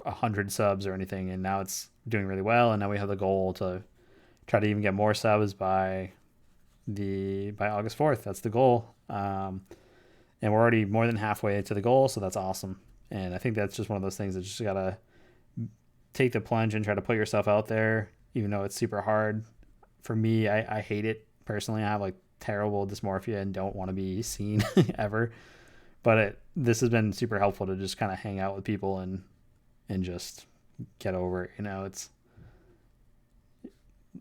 100 subs or anything, and now it's doing really well. And now we have the goal to try to even get more subs by August 4th. That's the goal, and we're already more than halfway to the goal, so that's awesome. And I think that's just one of those things that you just gotta take the plunge and try to put yourself out there, even though it's super hard. For me, I hate it personally. I have like terrible dysmorphia and don't want to be seen ever. But this has been super helpful to just kind of hang out with people and just get over it.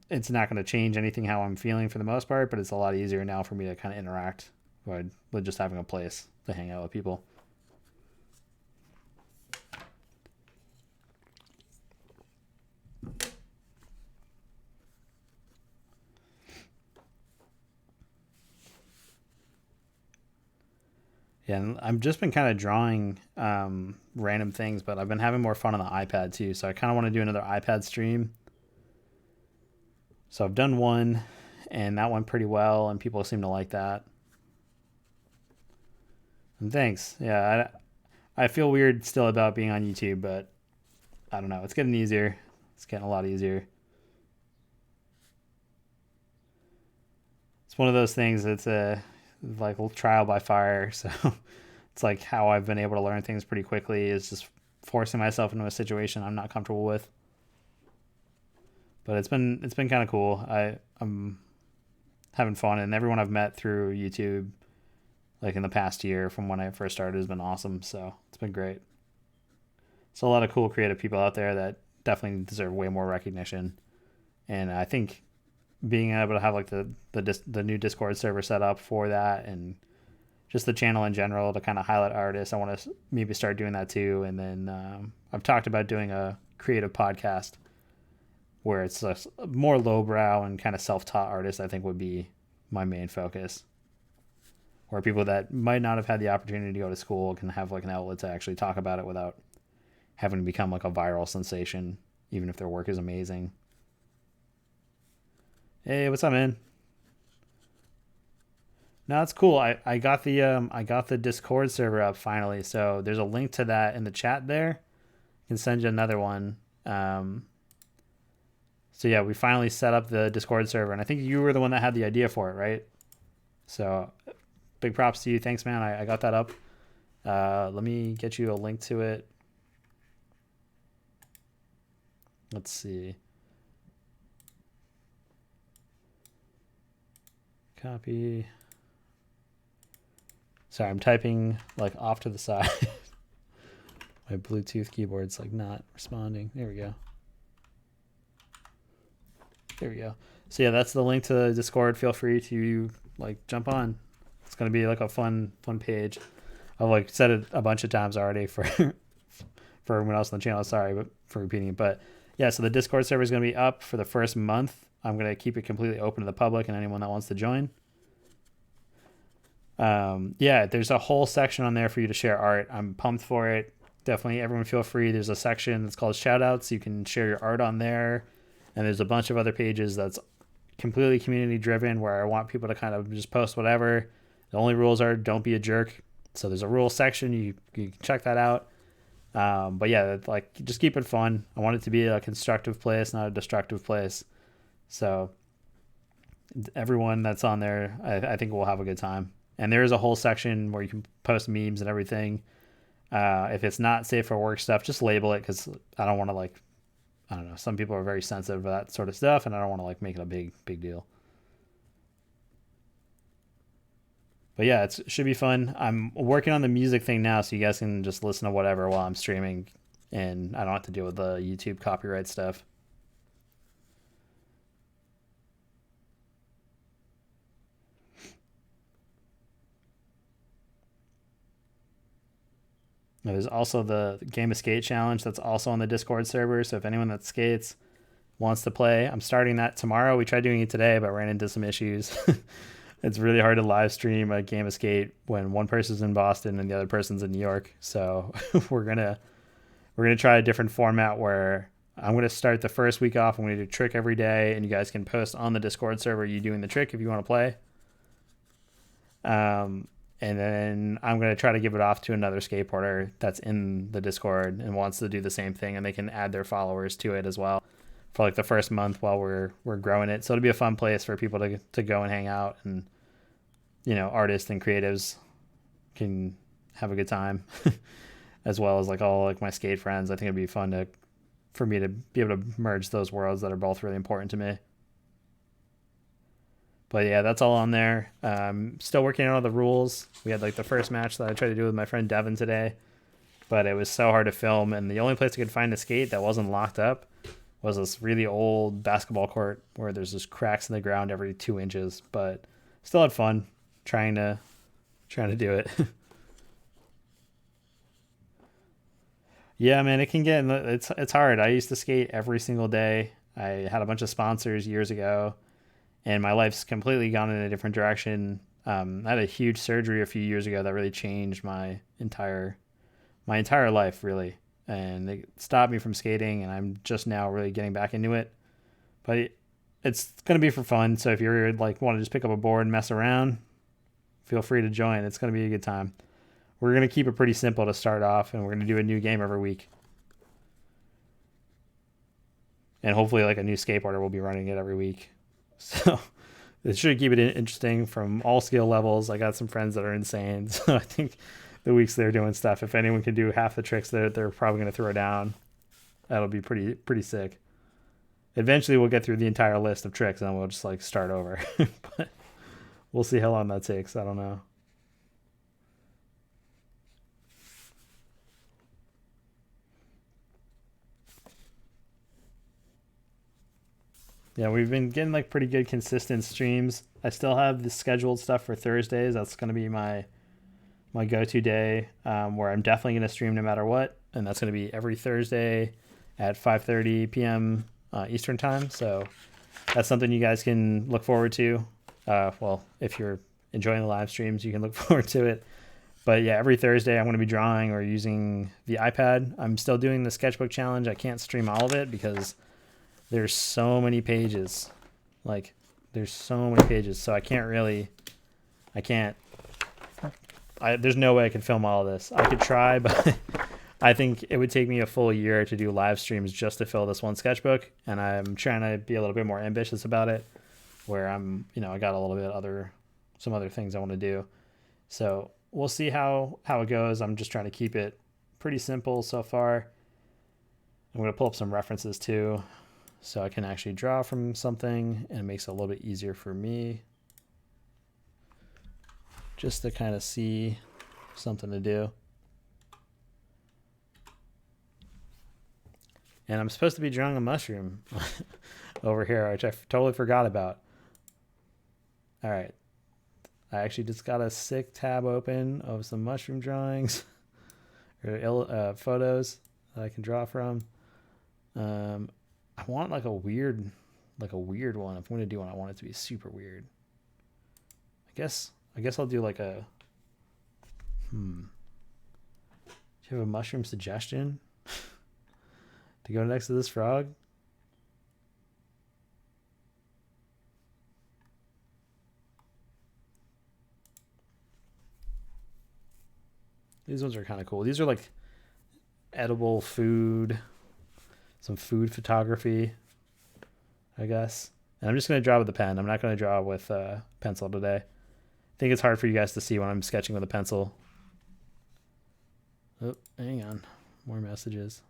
It's not going to change anything how I'm feeling for the most part, but it's a lot easier now for me to kind of interact with just having a place to hang out with people. Yeah, and I've just been kind of drawing random things, but I've been having more fun on the iPad too. So I kind of want to do another iPad stream. So I've done one, and that went pretty well, and people seem to like that. And thanks. Yeah, I feel weird still about being on YouTube, but I don't know. It's getting easier. It's getting a lot easier. It's one of those things that's like trial by fire. So it's like how I've been able to learn things pretty quickly is just forcing myself into a situation I'm not comfortable with. But it's been kind of cool. I'm having fun, and everyone I've met through YouTube, like in the past year from when I first started, has been awesome. So it's been great. So a lot of cool creative people out there that definitely deserve way more recognition. And I think being able to have like the new Discord server set up for that, and just the channel in general to kind of highlight artists, I want to maybe start doing that too. And then I've talked about doing a creative podcast where it's a more lowbrow and kind of self-taught artists. I think would be my main focus, where people that might not have had the opportunity to go to school can have like an outlet to actually talk about it without having to become like a viral sensation, even if their work is amazing. Hey, what's up, man? No, that's cool. I got the Discord server up finally. So there's a link to that in the chat there. I can send you another one. So yeah, we finally set up the Discord server, and I think you were the one that had the idea for it, right? So big props to you. Thanks, man. I got that up. Let me get you a link to it. Let's see. Copy. Sorry, I'm typing like off to the side. My Bluetooth keyboard's like not responding. There we go. There we go. So yeah, that's the link to Discord. Feel free to like jump on. It's gonna be like a fun page. I've like said it a bunch of times already for for everyone else on the channel. Sorry for repeating it, but yeah. So the Discord server is gonna be up for the first month. I'm gonna keep it completely open to the public and anyone that wants to join. Yeah, there's a whole section on there for you to share art. I'm pumped for it. Definitely, everyone feel free. There's a section that's called shoutouts. You can share your art on there. And there's a bunch of other pages that's completely community driven where I want people to kind of just post whatever. The only rules are don't be a jerk. So there's a rules section. You can check that out. But yeah, like just keep it fun. I want it to be a constructive place, not a destructive place. So everyone that's on there, I think will have a good time. And there is a whole section where you can post memes and everything. If it's not safe for work stuff, just label it, because I don't want to like, I don't know. Some people are very sensitive to that sort of stuff, and I don't want to like make it a big deal. But yeah, it should be fun. I'm working on the music thing now, so you guys can just listen to whatever while I'm streaming, and I don't have to deal with the YouTube copyright stuff. There's also the Game of Skate challenge that's also on the Discord server. So if anyone that skates wants to play, I'm starting that tomorrow. We tried doing it today, but ran into some issues. It's really hard to live stream a game of skate when one person's in Boston and the other person's in New York. So we're gonna try a different format where I'm gonna start the first week off. I'm gonna do a trick every day, and you guys can post on the Discord server you doing the trick if you want to play. And then I'm going to try to give it off to another skateboarder that's in the Discord and wants to do the same thing, and they can add their followers to it as well for like the first month while we're growing it. So it'll be a fun place for people to go and hang out, and artists and creatives can have a good time as well as like all like my skate friends. I think it'd be fun for me to be able to merge those worlds that are both really important to me. But yeah, that's all on there. Still working on all the rules. We had like the first match that I tried to do with my friend Devin today, but it was so hard to film. And the only place I could find a skate that wasn't locked up was this really old basketball court where there's just cracks in the ground every 2 inches. But still had fun trying to do it. Yeah, man, it can get it's hard. I used to skate every single day. I had a bunch of sponsors years ago, and my life's completely gone in a different direction. I had a huge surgery a few years ago that really changed my entire life, really, and it stopped me from skating, and I'm just now really getting back into it. But it's gonna be for fun. So if you're like want to just pick up a board and mess around, feel free to join. It's gonna be a good time. We're gonna keep it pretty simple to start off, and we're gonna do a new game every week, and hopefully like a new skateboarder will be running it every week. So it should keep it interesting from all skill levels. I got some friends that are insane, so I think the weeks they're doing stuff, if anyone can do half the tricks they're probably going to throw down, that'll be pretty sick. Eventually we'll get through the entire list of tricks and then we'll just like start over. But we'll see how long that takes. I don't know. Yeah, we've been getting like pretty good consistent streams. I still have the scheduled stuff for Thursdays. That's going to be my go-to day, where I'm definitely going to stream no matter what, and that's going to be every Thursday at 5:30 p.m. Eastern time. So that's something you guys can look forward to. Well, if you're enjoying the live streams, you can look forward to it. But yeah, every Thursday I'm going to be drawing or using the iPad. I'm still doing the sketchbook challenge. I can't stream all of it because there's so many pages. Like, there's so many pages, so I can't. There's no way I could film all of this. I could try, but I think it would take me a full year to do live streams just to fill this one sketchbook. And I'm trying to be a little bit more ambitious about it, where I got a little bit some other things I want to do. So we'll see how it goes. I'm just trying to keep it pretty simple so far. I'm going to pull up some references too, so I can actually draw from something, and it makes it a little bit easier for me just to kind of see something to do. And I'm supposed to be drawing a mushroom over here, which I totally forgot about. All right. I actually just got a sick tab open of some mushroom drawings or photos that I can draw from. I want like a weird one. If I'm gonna do one, I want it to be super weird. I guess I'll do like a. Do you have a mushroom suggestion to go next to this frog? These ones are kind of cool. These are like edible food, some food photography, I guess. And I'm just going to draw with the pen. I'm not going to draw with pencil today. I think it's hard for you guys to see when I'm sketching with a pencil. Oh, hang on. More messages.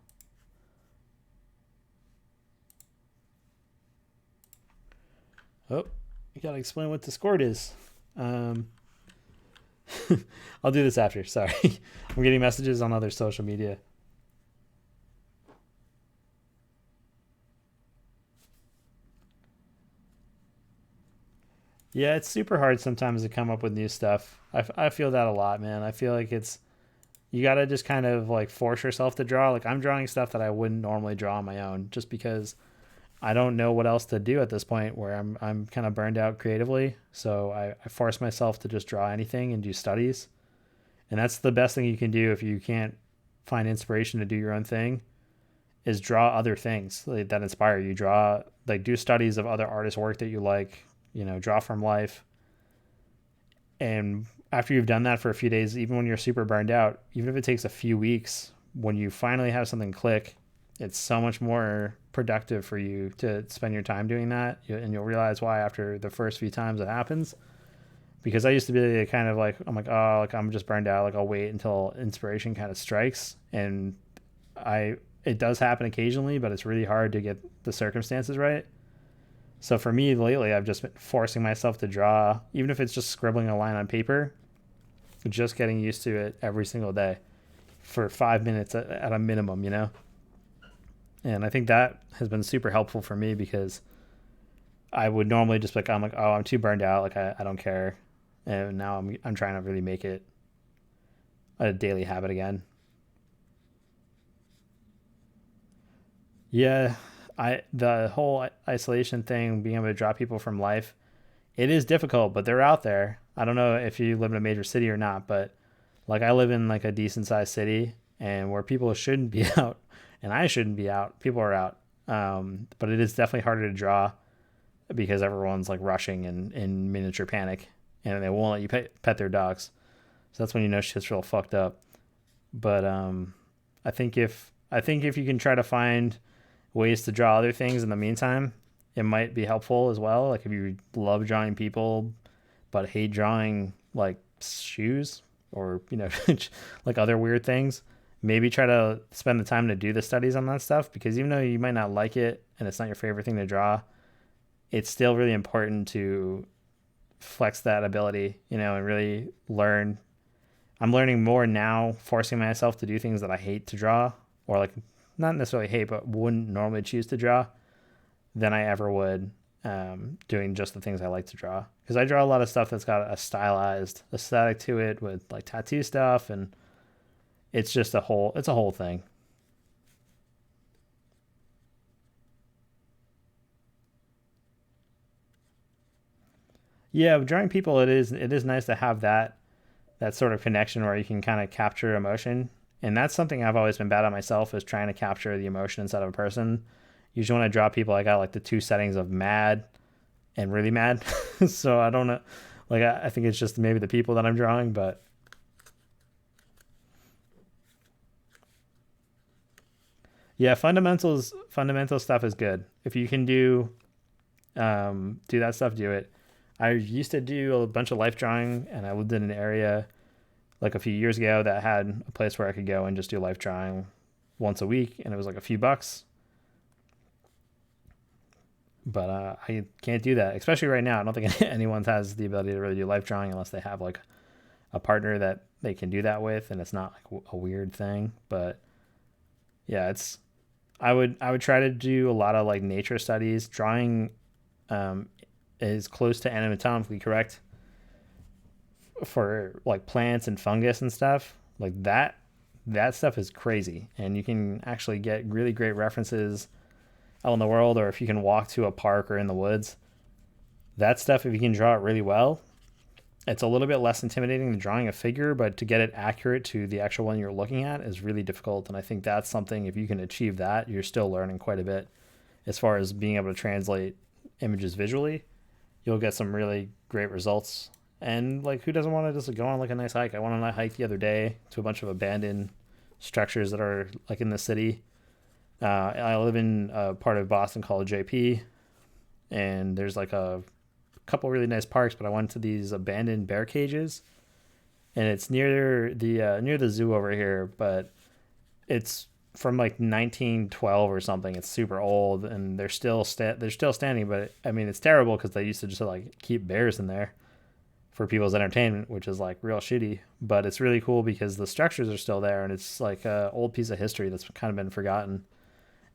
Oh, you got to explain what Discord is. I'll do this after. Sorry. I'm getting messages on other social media. Yeah, it's super hard sometimes to come up with new stuff. I feel that a lot, man. I feel like you got to just kind of like force yourself to draw. Like I'm drawing stuff that I wouldn't normally draw on my own just because I don't know what else to do at this point where I'm kind of burned out creatively. So I force myself to just draw anything and do studies. And that's the best thing you can do if you can't find inspiration to do your own thing, is draw other things that inspire you. Do studies of other artists' work that you like, draw from life. And after you've done that for a few days, even when you're super burned out, even if it takes a few weeks, when you finally have something click, it's so much more productive for you to spend your time doing that. And you'll realize why after the first few times it happens. Because I used to be kind of like, I'm like, oh, like I'm just burned out. Like I'll wait until inspiration kind of strikes. And it does happen occasionally, but it's really hard to get the circumstances right. So for me lately, I've just been forcing myself to draw, even if it's just scribbling a line on paper, just getting used to it every single day for 5 minutes at a minimum, And I think that has been super helpful for me because I would normally just I'm like, oh, I'm too burned out. Like I don't care. And now I'm trying to really make it a daily habit again. Yeah, the whole isolation thing, being able to draw people from life, it is difficult, but they're out there. I don't know if you live in a major city or not, but like I live in like a decent sized city, and where people shouldn't be out, and I shouldn't be out, people are out. But it is definitely harder to draw because everyone's like rushing in miniature panic, and they won't let you pet their dogs. So that's when you know shit's real fucked up. But I think if you can try to find ways to draw other things in the meantime, it might be helpful as well. Like if you love drawing people but hate drawing like shoes or like other weird things, maybe try to spend the time to do the studies on that stuff, because even though you might not like it and it's not your favorite thing to draw, it's still really important to flex that ability, and really learn. I'm learning more now, forcing myself to do things that I hate to draw, or like not necessarily hate, but wouldn't normally choose to draw, than I ever would doing just the things I like to draw. Because I draw a lot of stuff that's got a stylized aesthetic to it with like tattoo stuff, and it's just it's a whole thing. Yeah, drawing people, it is nice to have that sort of connection where you can kind of capture emotion. And that's something I've always been bad at myself, is trying to capture the emotion inside of a person. Usually when I draw people, I got like the two settings of mad and really mad. So I don't know. Like, I think it's just maybe the people that I'm drawing, but yeah, fundamental stuff is good. If you can do that stuff, do it. I used to do a bunch of life drawing, and I lived in an area like a few years ago that had a place where I could go and just do life drawing once a week, and it was like a few bucks. But I can't do that, especially right now. I don't think anyone has the ability to really do life drawing unless they have like a partner that they can do that with, and it's not like a weird thing. But yeah, I would try to do a lot of like nature studies. Drawing um, is close to anatomically correct for like plants and fungus and stuff like that. That stuff is crazy, and you can actually get really great references out in the world, or if you can walk to a park or in the woods. That stuff, if you can draw it really well, it's a little bit less intimidating than drawing a figure, but to get it accurate to the actual one you're looking at is really difficult. And I think that's something, if you can achieve that, you're still learning quite a bit as far as being able to translate images visually. You'll get some really great results. And like, who doesn't want to just go on like a nice hike? I went on a hike the other day to a bunch of abandoned structures that are like in the city. I live in a part of Boston called JP, and there's like a couple really nice parks. But I went to these abandoned bear cages, and it's near the zoo over here. But it's from like 1912 or something. It's super old, and they're still standing. But I mean, it's terrible because they used to just like keep bears in there for people's entertainment, which is like real shitty. But it's really cool because the structures are still there, and it's like a old piece of history that's kind of been forgotten.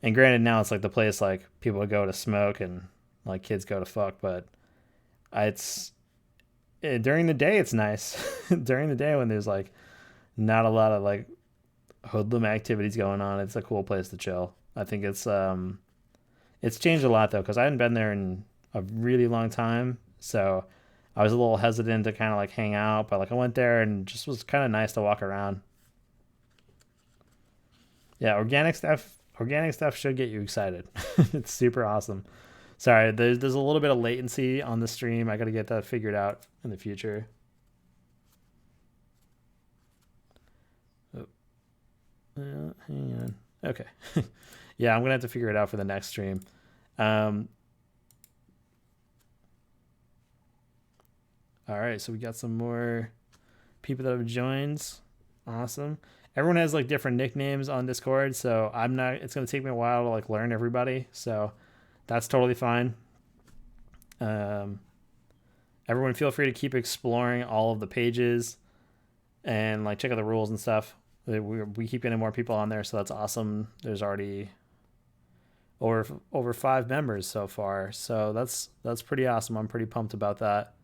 And granted, now it's like the place like people go to smoke and like kids go to fuck, but it's during the day it's nice. During the day when there's like not a lot of like hoodlum activities going on, it's a cool place to chill. I think it's changed a lot though, because I hadn't been there in a really long time, so I was a little hesitant to kind of like hang out, but like I went there and just was kind of nice to walk around. Yeah, organic stuff should get you excited. It's super awesome. Sorry, there's a little bit of latency on the stream. I got to get that figured out in the future. Oh, hang on. Okay. Yeah, I'm gonna have to figure it out for the next stream. Um, all right, so we got some more people that have joined. Awesome. Everyone has like different nicknames on Discord, so I'm not. It's gonna take me a while to like learn everybody, so that's totally fine. Um, Everyone, feel free to keep exploring all of the pages and like check out the rules and stuff. We keep getting more people on there, so that's awesome. There's already over 5 members so far, so that's pretty awesome. I'm pretty pumped about that.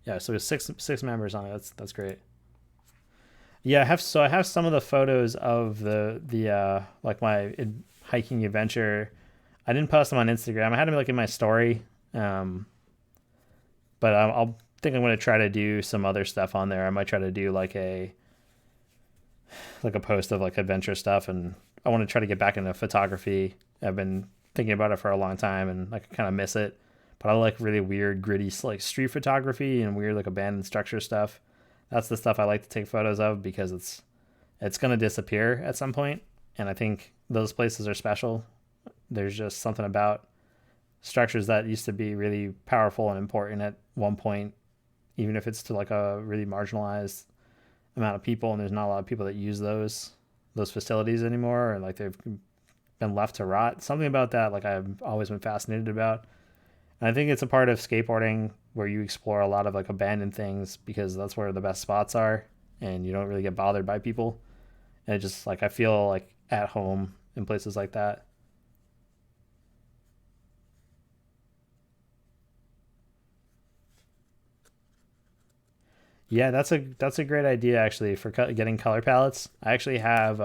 Yeah, so there's six members on it. That's great. Yeah, I have some of the photos of the like my hiking adventure. I didn't post them on Instagram. I had them like in my story. Um, but I'll think I'm gonna try to do some other stuff on there. I might try to do like a post of like adventure stuff, and I want to try to get back into photography. I've been thinking about it for a long time, and like I kind of miss it. But I like really weird, gritty like street photography and weird like abandoned structure stuff. That's the stuff I like to take photos of because it's gonna disappear at some point, and I think those places are special. There's just something about structures that used to be really powerful and important at one point, even if it's to like a really marginalized amount of people, and there's not a lot of people that use those facilities anymore, or like they've been left to rot. Something about that, like I've always been fascinated about. And I think it's a part of skateboarding where you explore a lot of like abandoned things because that's where the best spots are, and you don't really get bothered by people. And it just like I feel like at home in places like that. Yeah, that's a great idea actually for getting color palettes. I actually have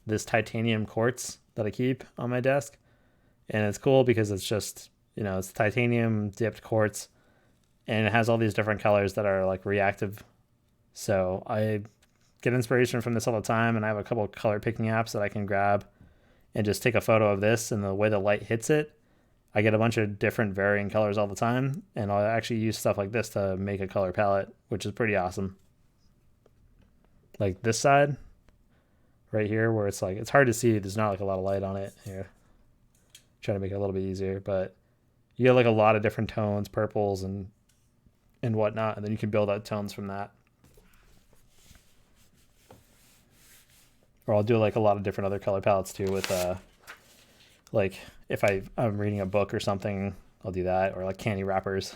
this titanium quartz that I keep on my desk, and it's cool because it's just it's titanium dipped quartz, and it has all these different colors that are like reactive. So I get inspiration from this all the time, and I have a couple of color picking apps that I can grab and just take a photo of this, and the way the light hits it, I get a bunch of different varying colors all the time, and I'll actually use stuff like this to make a color palette, which is pretty awesome. Like this side right here, where it's like it's hard to see. There's not like a lot of light on it here. Trying to make it a little bit easier, but you get like a lot of different tones, purples and whatnot, and then you can build out tones from that. Or I'll do like a lot of different other color palettes too with like if I'm reading a book or something, I'll do that, or like candy wrappers.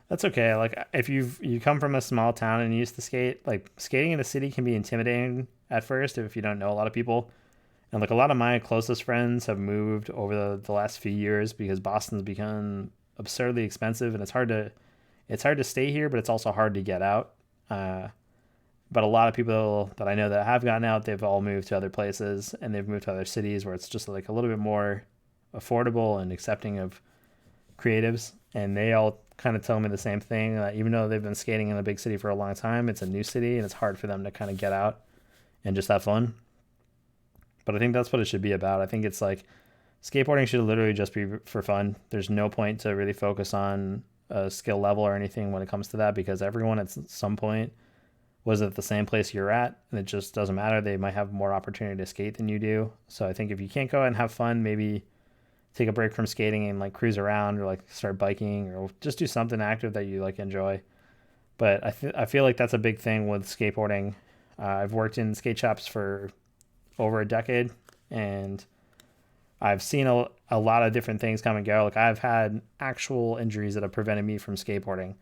That's okay. Like if you come from a small town and you used to skate, like skating in the city can be intimidating at first if you don't know a lot of people. And like a lot of my closest friends have moved over the last few years because Boston's become absurdly expensive, and it's hard to stay here, but it's also hard to get out. Uh, but a lot of people that I know that have gotten out, they've all moved to other places, and they've moved to other cities where it's just like a little bit more affordable and accepting of creatives. And they all kind of tell me the same thing, that even though they've been skating in a big city for a long time, it's a new city and it's hard for them to kind of get out and just have fun. But I think that's what it should be about. I think it's like skateboarding should literally just be for fun. There's no point to really focus on a skill level or anything when it comes to that, because everyone at some point was at the same place you're at, and it just doesn't matter. They might have more opportunity to skate than you do. So I think if you can't go out and have fun, maybe take a break from skating and like cruise around, or like start biking, or just do something active that you like enjoy. But I feel like that's a big thing with skateboarding. I've worked in skate shops for over a decade, and I've seen a lot of different things come and go. Like I've had actual injuries that have prevented me from skateboarding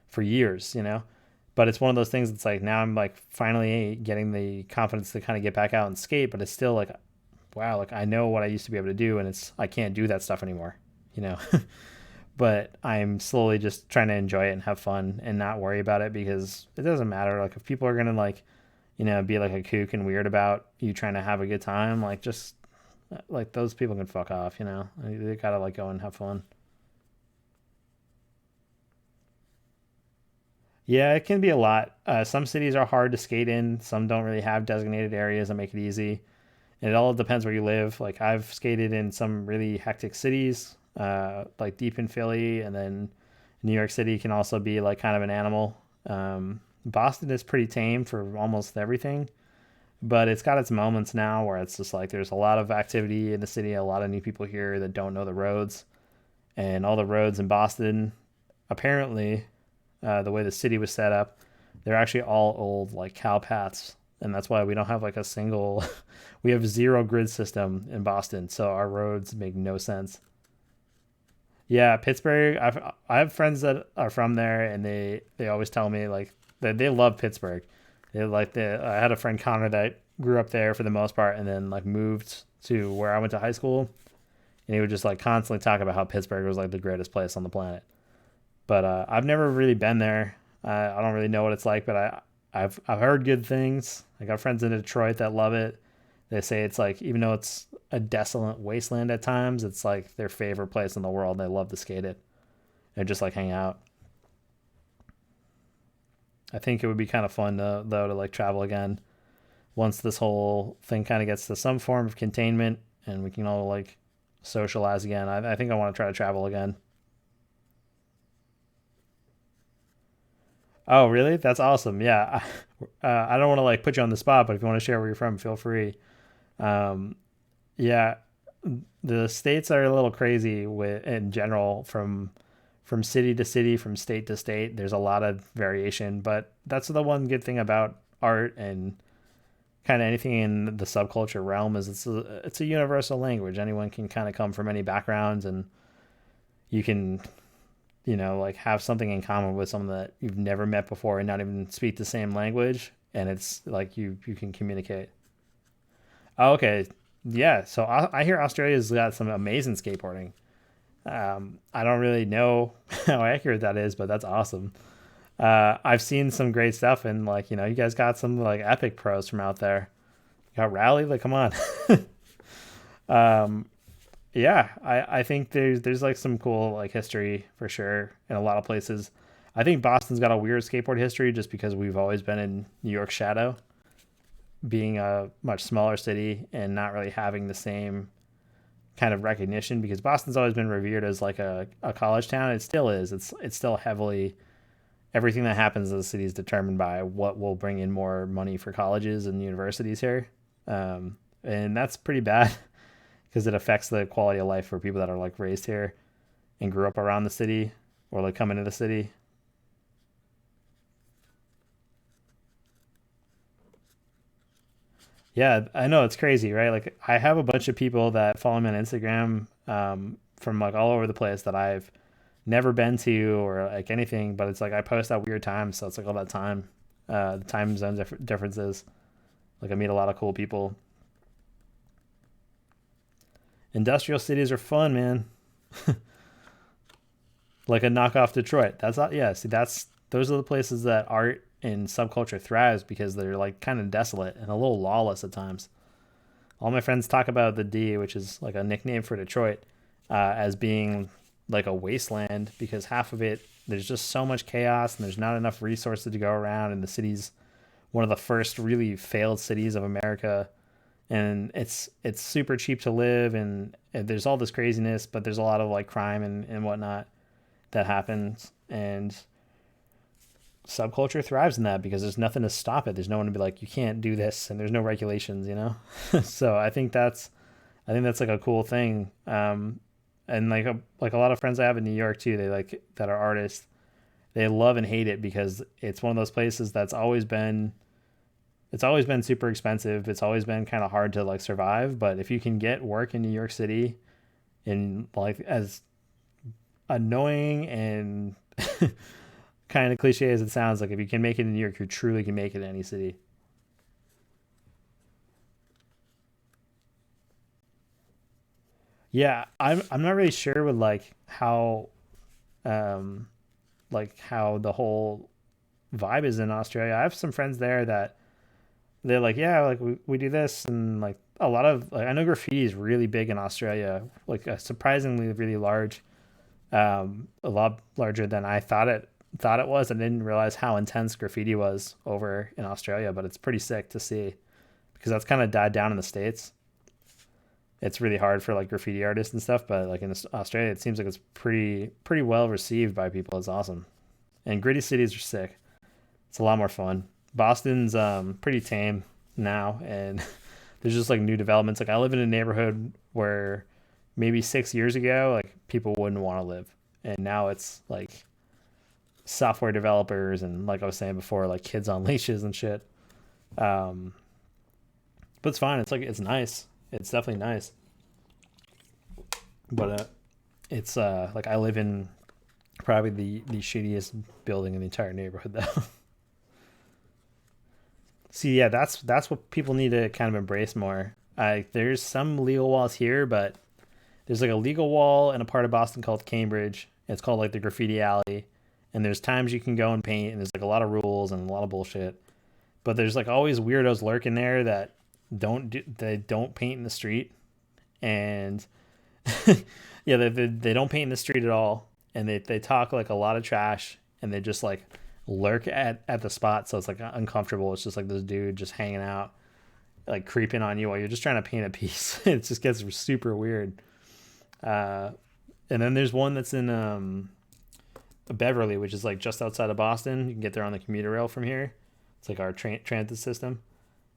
for years. But it's one of those things that's like now I'm like finally getting the confidence to kind of get back out and skate, but it's still like, wow, like I know what I used to be able to do, and I can't do that stuff anymore, you know. But I'm slowly just trying to enjoy it and have fun and not worry about it, because it doesn't matter. Like if people are gonna like, be like a kook and weird about you trying to have a good time, like just like those people can fuck off. They gotta like go and have fun. Yeah, it can be a lot. Some cities are hard to skate in. Some don't really have designated areas that make it easy, and it all depends where you live. Like I've skated in some really hectic cities, like deep in Philly, and then New York City can also be like kind of an animal. Boston is pretty tame for almost everything, but it's got its moments now where it's just like there's a lot of activity in the city, a lot of new people here that don't know the roads, and all the roads in Boston, apparently, the way the city was set up, they're actually all old like cow paths, and that's why we don't have like a single. We have zero grid system in Boston, so our roads make no sense. Yeah, Pittsburgh. I have friends that are from there, and they always tell me like that they love Pittsburgh. I had a friend Connor that grew up there for the most part, and then like moved to where I went to high school, and he would just like constantly talk about how Pittsburgh was like the greatest place on the planet. But I've never really been there. I don't really know what it's like, but I've heard good things. I got friends in Detroit that love it. They say it's like, even though it's a desolate wasteland at times, it's like their favorite place in the world. They love to skate it and just like hang out. I think it would be kind of fun though to like travel again once this whole thing kind of gets to some form of containment and we can all like socialize again. I think I want to try to travel again. Oh, really? That's awesome. Yeah. I don't want to like put you on the spot, but if you want to share where you're from, feel free. Um, yeah, the states are a little crazy with in general from city to city, from state to state. There's a lot of variation, but that's the one good thing about art and kind of anything in the subculture realm is it's a universal language. Anyone can kind of come from any backgrounds, and you can like have something in common with someone that you've never met before and not even speak the same language, and it's like you can communicate. Oh, okay, yeah. So I hear Australia's got some amazing skateboarding. I don't really know how accurate that is, but that's awesome. I've seen some great stuff, and like you guys got some like epic pros from out there. You got Rally, like come on. um, yeah, I think there's like some cool like history for sure in a lot of places. I think Boston's got a weird skateboard history just because we've always been in New York's shadow, being a much smaller city and not really having the same kind of recognition because Boston's always been revered as like a college town. It still is. It's still heavily everything that happens in the city is determined by what will bring in more money for colleges and universities here. And that's pretty bad because it affects the quality of life for people that are like raised here and grew up around the city or like come into the city. Yeah, I know it's crazy, right? Like I have a bunch of people that follow me on Instagram from like all over the place that I've never been to or like anything, but it's like I post at weird times, so it's like all that time, the time zone differences. Like I meet a lot of cool people. Industrial cities are fun, man. Like a knockoff Detroit. That's not, yeah. See, that's those are the places that art and subculture thrives because they're like kind of desolate and a little lawless at times. All my friends talk about the D, which is like a nickname for Detroit, as being like a wasteland because half of it there's just so much chaos and there's not enough resources to go around. And the city's one of the first really failed cities of America, and it's super cheap to live and there's all this craziness, but there's a lot of like crime and whatnot that happens. And subculture thrives in that because there's nothing to stop it. There's no one to be like, you can't do this, and there's no regulations. So I think that's like a cool thing. And like a lot of friends I have in New York too, they like that are artists. They love and hate it because it's one of those places that's always been super expensive. It's always been kind of hard to like survive. But if you can get work in New York City, in like as annoying and kind of cliche as it sounds, like if you can make it in New York, you truly can make it in any city. Yeah, I'm not really sure with um how the whole vibe is in Australia. I have some friends there that they're like, yeah, like we do this, and like a lot of like I know graffiti is really big in Australia, like surprisingly really large, a lot larger than I thought it was. I didn't realize how intense graffiti was over in Australia, but it's pretty sick to see because that's kind of died down in the States. It's really hard for like graffiti artists and stuff, but like in Australia, it seems like it's pretty well received by people. It's awesome, and gritty cities are sick. It's a lot more fun. Boston's pretty tame now, and there's just like new developments. Like I live in a neighborhood where maybe 6 years ago, like people wouldn't want to live, and now it's like software developers and like I was saying before, like kids on leashes and shit. Um, but it's fine. It's like it's nice. It's definitely nice. But it's like I live in probably the shittiest building in the entire neighborhood though. See, yeah, that's what people need to kind of embrace more. There's some legal walls here, but there's like a legal wall in a part of Boston called Cambridge. It's called like the graffiti alley, and there's times you can go and paint, and there's like a lot of rules and a lot of bullshit. But there's like always weirdos lurking there that they don't paint in the street, and yeah, they don't paint in the street at all, and they talk like a lot of trash, and they just like lurk at the spot, so it's like uncomfortable. It's just like this dude just hanging out, like creeping on you while you're just trying to paint a piece. It just gets super weird. Uh, and then there's one that's in Beverly, which is like just outside of Boston. You can get there on the commuter rail from here. It's like our transit system,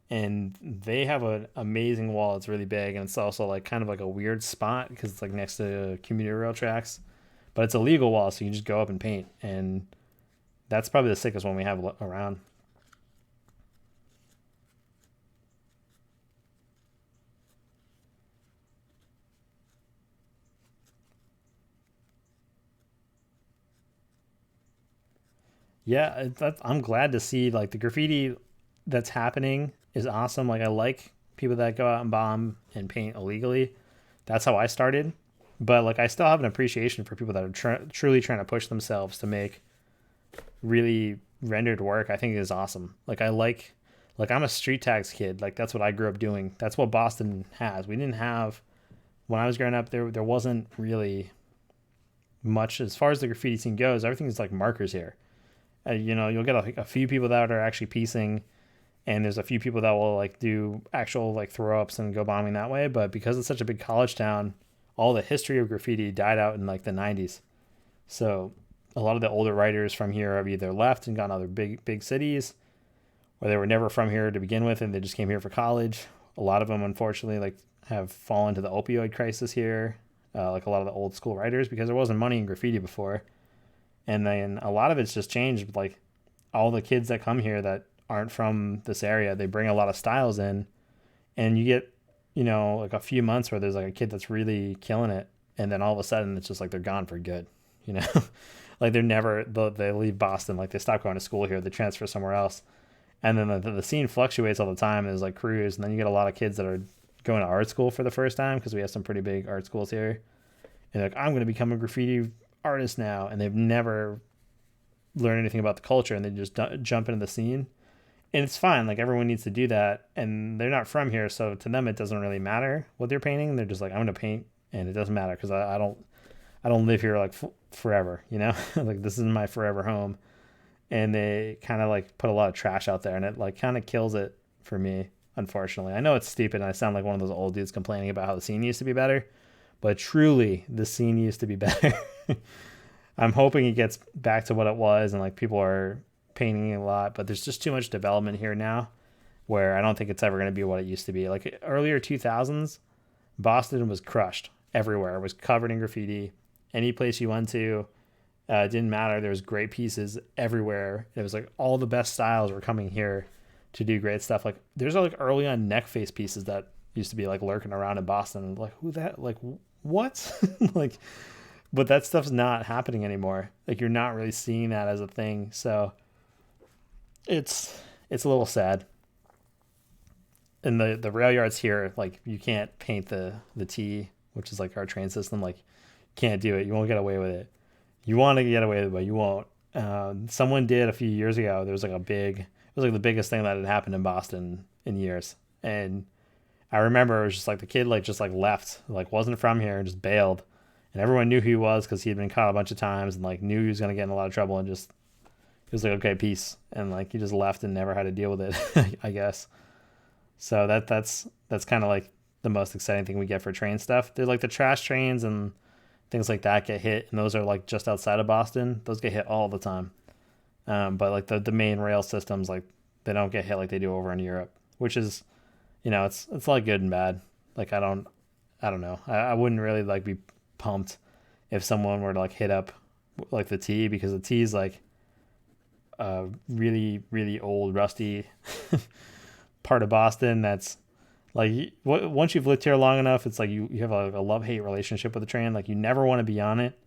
and they have an amazing wall. It's really big, and it's also like kind of like a weird spot because it's like next to commuter rail tracks, but it's a legal wall, so you can just go up and paint, and that's probably the sickest one we have around. Yeah, I'm glad to see like the graffiti that's happening is awesome. Like I like people that go out and bomb and paint illegally. That's how I started. But like I still have an appreciation for people that are truly trying to push themselves to make really rendered work. I think is awesome. Like I'm a street tags kid. Like that's what I grew up doing. That's what Boston has. We didn't have when I was growing up. There wasn't really much as far as the graffiti scene goes. Everything is like markers here. You'll get a few people that are actually piecing, and there's a few people that will like do actual like throw ups and go bombing that way. But because it's such a big college town, all the history of graffiti died out in like the 90s. So a lot of the older writers from here have either left and gone to other big cities, or they were never from here to begin with and they just came here for college. A lot of them, unfortunately, like have fallen to the opioid crisis here, like a lot of the old school writers, because there wasn't money in graffiti before. And then a lot of it's just changed. Like all the kids that come here that aren't from this area, they bring a lot of styles in, and you get, like a few months where there's like a kid that's really killing it, and then all of a sudden it's just like they're gone for good, you know, like they leave Boston, like they stop going to school here, they transfer somewhere else, and then the scene fluctuates all the time. There's like crews, and then you get a lot of kids that are going to art school for the first time because we have some pretty big art schools here, and like I'm going to become a graffiti artist now, and they've never learned anything about the culture, and they just jump into the scene, and it's fine. Like everyone needs to do that, and they're not from here, so to them it doesn't really matter what they're painting. They're just like, I'm gonna paint, and it doesn't matter because I don't live here like forever, like this is my forever home. And they kind of like put a lot of trash out there, and it like kind of kills it for me, unfortunately. I know it's stupid, and I sound like one of those old dudes complaining about how the scene used to be better, but truly the scene used to be better. I'm hoping it gets back to what it was, and like people are painting a lot, but there's just too much development here now where I don't think it's ever going to be what it used to be. Like earlier 2000s, Boston was crushed everywhere. It was covered in graffiti. Any place you went to, it didn't matter. There was great pieces everywhere. It was like all the best styles were coming here to do great stuff. Like there's like early on neck face pieces that used to be like lurking around in Boston. Like who that? Like what? Like, but that stuff's not happening anymore. Like you're not really seeing that as a thing. So it's a little sad. And the rail yards here, like you can't paint the T, which is like our train system. Like can't do it. You won't get away with it. You want to get away with it, but you won't. Someone did a few years ago. There was like it was like the biggest thing that had happened in Boston in years. And I remember it was just like the kid like just like left, like wasn't from here, and just bailed. And everyone knew who he was because he had been caught a bunch of times and like knew he was gonna get in a lot of trouble, and just he was like, okay, peace, and like he just left and never had to deal with it, I guess. So that's kind of like the most exciting thing we get for train stuff. They're like the trash trains and things like that get hit, and those are like just outside of Boston. Those get hit all the time. But like the main rail systems, like they don't get hit like they do over in Europe, which is, it's like good and bad. Like I don't know. I wouldn't really like be pumped if someone were to like hit up like the T, because the T is like a really really old rusty part of Boston that's like once you've lived here long enough, it's like you have a love-hate relationship with the train. Like you never want to be on it,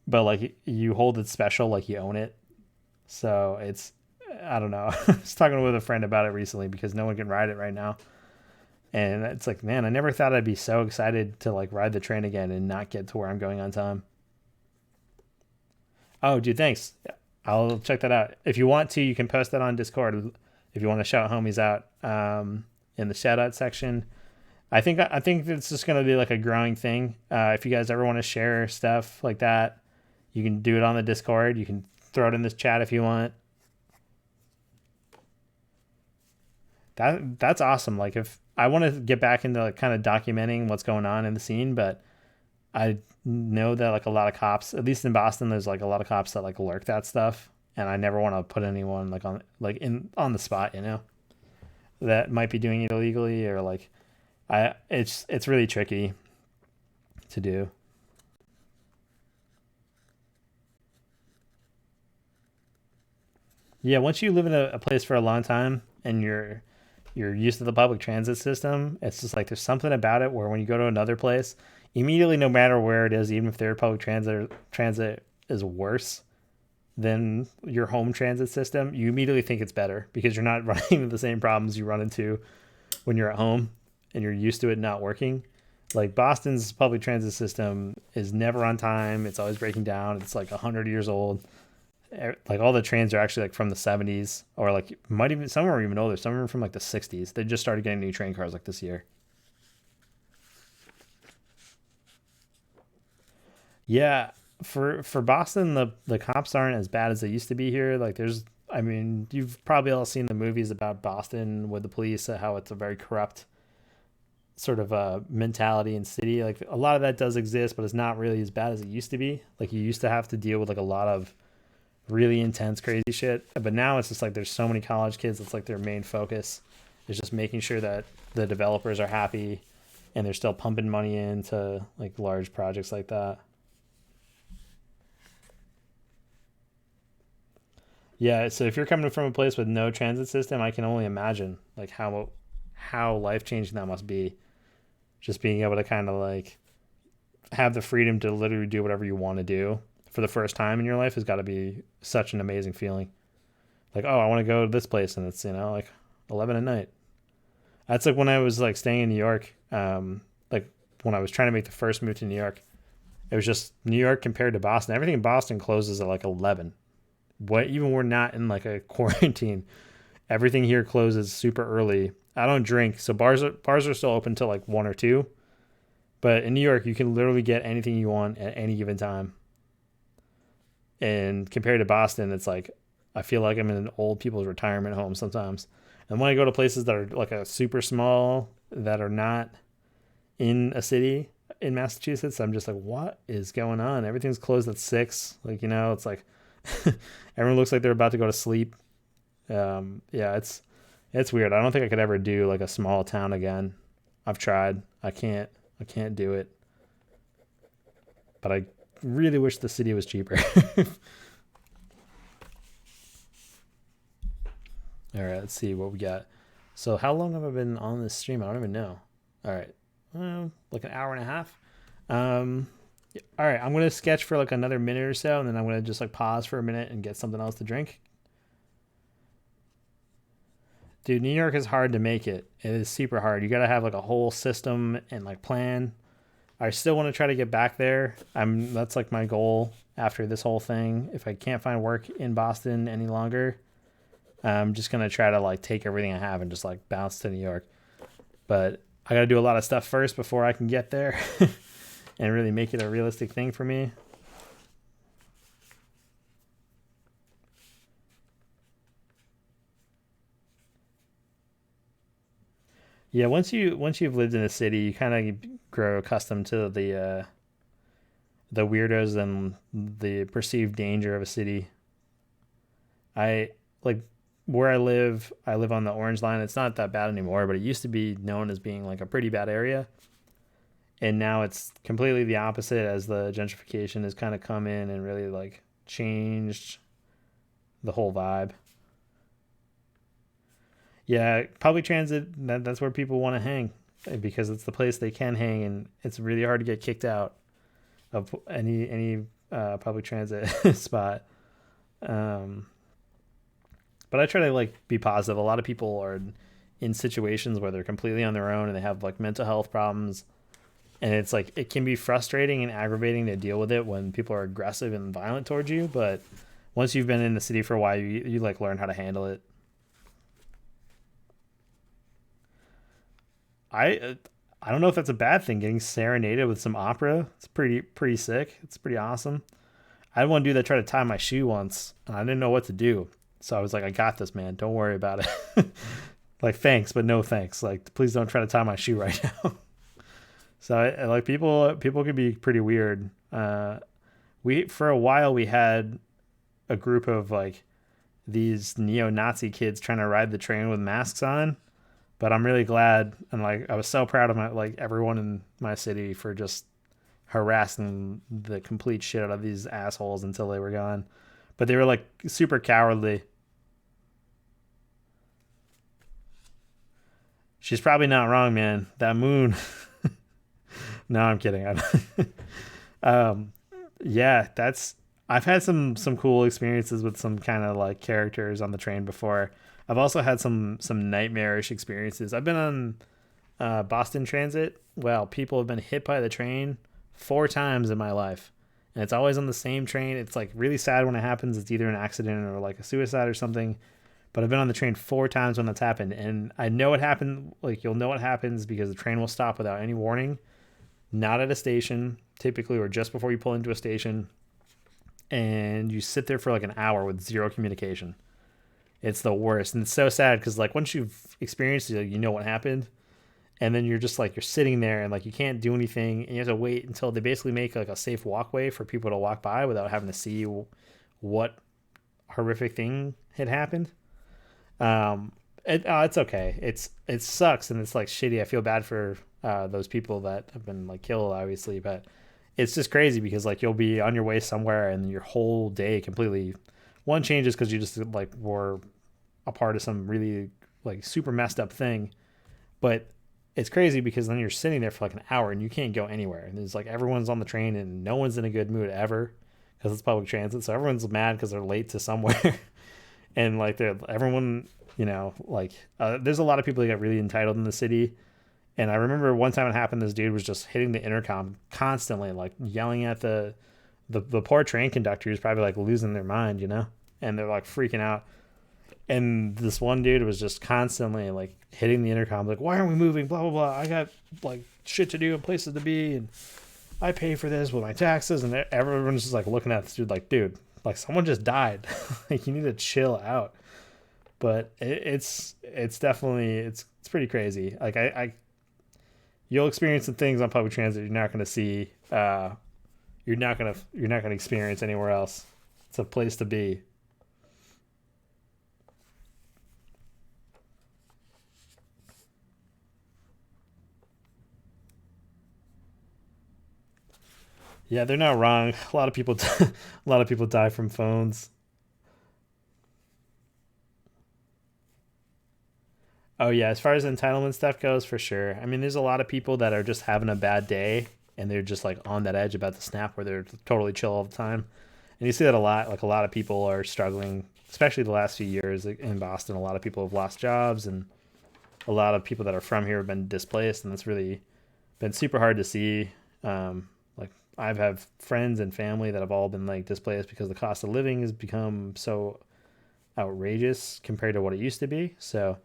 but like you hold it special, like you own it. So it's, I don't know. I was talking with a friend about it recently because no one can ride it right now. And it's like, man, I never thought I'd be so excited to like ride the train again and not get to where I'm going on time. Oh, dude, thanks. I'll check that out. If you want to, you can post that on Discord if you want to shout homies out in the shout out section. I think it's just going to be like a growing thing. If you guys ever want to share stuff like that, you can do it on the Discord. You can throw it in this chat if you want. That's awesome. Like if I want to get back into like kind of documenting what's going on in the scene, but I know that like a lot of cops, at least in Boston, there's like a lot of cops that like lurk that stuff, and I never want to put anyone like on the spot. that might be doing it illegally, or like it's really tricky to do. Yeah, once you live in a place for a long time and you're used to the public transit system, it's just like there's something about it where when you go to another place, immediately, no matter where it is, even if their public transit is worse than your home transit system, you immediately think it's better because you're not running into the same problems you run into when you're at home and you're used to it not working. Like Boston's public transit system is never on time. It's always breaking down. It's like 100 years old. Like all the trains are actually like from the 70s, or like might even some are even older. Some are from like the 60s. They just started getting new train cars like this year. Yeah, for Boston, the cops aren't as bad as they used to be here. Like there's, I mean, you've probably all seen the movies about Boston with the police, how it's a very corrupt sort of mentality and city. Like a lot of that does exist, but it's not really as bad as it used to be. Like you used to have to deal with like a lot of really intense, crazy shit. But now it's just like there's so many college kids. It's like their main focus is just making sure that the developers are happy and they're still pumping money into like large projects like that. Yeah, so if you're coming from a place with no transit system, I can only imagine like how life changing that must be. Just being able to kind of like have the freedom to literally do whatever you want to do for the first time in your life has got to be such an amazing feeling. Like, oh, I want to go to this place, and it's like 11 at night. That's like when I was like staying in New York. Like when I was trying to make the first move to New York, it was just New York compared to Boston. Everything in Boston closes at like 11. What even we're not in like a quarantine. Everything here closes super early. I don't drink, so bars are still open till like 1 or 2. But in New York, you can literally get anything you want at any given time. And compared to Boston, it's like I feel like I'm in an old people's retirement home sometimes. And when I go to places that are like a super small that are not in a city in Massachusetts, I'm just like, what is going on? Everything's closed at 6. Like it's like everyone looks like they're about to go to sleep. Yeah, it's weird. I don't think I could ever do like a small town again. I've tried. I can't do it. But I really wish the city was cheaper. All right, let's see what we got. So how long have I been on this stream? I don't even know. All right, like an hour and a half. Um, all right, I'm gonna sketch for like another minute or so, and then I'm gonna just like pause for a minute and get something else to drink. Dude, New York is hard to make it. It is super hard. You gotta have like a whole system and like plan. I still want to try to get back there. That's like my goal after this whole thing. If I can't find work in Boston any longer, I'm just gonna try to like take everything I have and just like bounce to New York. But I gotta do a lot of stuff first before I can get there and really make it a realistic thing for me. Yeah, once you've lived in a city, you kind of grow accustomed to the weirdos and the perceived danger of a city. I like where I live on the Orange Line. It's not that bad anymore, but it used to be known as being like a pretty bad area. And now it's completely the opposite as the gentrification has kind of come in and really like changed the whole vibe. Yeah, public transit, that's where people want to hang because it's the place they can hang and it's really hard to get kicked out of any public transit spot. Um, but I try to like be positive. A lot of people are in situations where they're completely on their own and they have like mental health problems, and it's like it can be frustrating and aggravating to deal with it when people are aggressive and violent towards you. But once you've been in the city for a while, you like learn how to handle it. I don't know if that's a bad thing. Getting serenaded with some opera, it's pretty sick. It's pretty awesome. I had one dude that tried to tie my shoe once, and I didn't know what to do. So I was like, I got this, man. Don't worry about it. Like, thanks, but no thanks. Like, please don't try to tie my shoe right now. So, like, people can be pretty weird. We for a while we had a group of like these neo-Nazi kids trying to ride the train with masks on. But I'm really glad, and like I was so proud of my like everyone in my city for just harassing the complete shit out of these assholes until they were gone. But they were like super cowardly. She's probably not wrong, man. That moon. No, I'm kidding. Um, yeah, that's. I've had some cool experiences with some kind of like characters on the train before. I've also had some nightmarish experiences. I've been on Boston Transit. Well, people have been hit by the train 4 times in my life, and it's always on the same train. It's like really sad when it happens. It's either an accident or like a suicide or something. But I've been on the train 4 times when that's happened, and I know what happened. Like you'll know what happens because the train will stop without any warning, not at a station typically, or just before you pull into a station, and you sit there for like an hour with zero communication. It's the worst, and it's so sad because like once you've experienced it, you know what happened, and then you're just like you're sitting there and like you can't do anything, and you have to wait until they basically make like a safe walkway for people to walk by without having to see what horrific thing had happened. Um, it's okay. It sucks and it's like shitty. I feel bad for those people that have been like killed, obviously, but it's just crazy because like you'll be on your way somewhere and your whole day completely one changes because you just like were a part of some really like super messed up thing, but it's crazy because then you're sitting there for like an hour and you can't go anywhere. And there's like everyone's on the train and no one's in a good mood ever because it's public transit. So everyone's mad because they're late to somewhere. And like they're everyone, like there's a lot of people that get really entitled in the city. And I remember one time it happened, this dude was just hitting the intercom constantly, like yelling at the poor train conductor who's probably like losing their mind. And they're like freaking out. And this one dude was just constantly like hitting the intercom, like, why aren't we moving? Blah, blah, blah. I got like shit to do and places to be. And I pay for this with my taxes. And everyone's just like looking at this dude like, dude, like someone just died. Like you need to chill out. But it's definitely, it's pretty crazy. Like you'll experience some things on public transit you're not going to see. You're not going to experience anywhere else. It's a place to be. Yeah, they're not wrong. A lot of people, a lot of people die from phones. Oh yeah, as far as entitlement stuff goes, for sure. I mean, there's a lot of people that are just having a bad day and they're just like on that edge about the snap where they're totally chill all the time. And you see that a lot. Like a lot of people are struggling, especially the last few years like, in Boston. A lot of people have lost jobs, and a lot of people that are from here have been displaced, and that's really been super hard to see. Like I've have friends and family that have all been like displaced because the cost of living has become so outrageous compared to what it used to be. So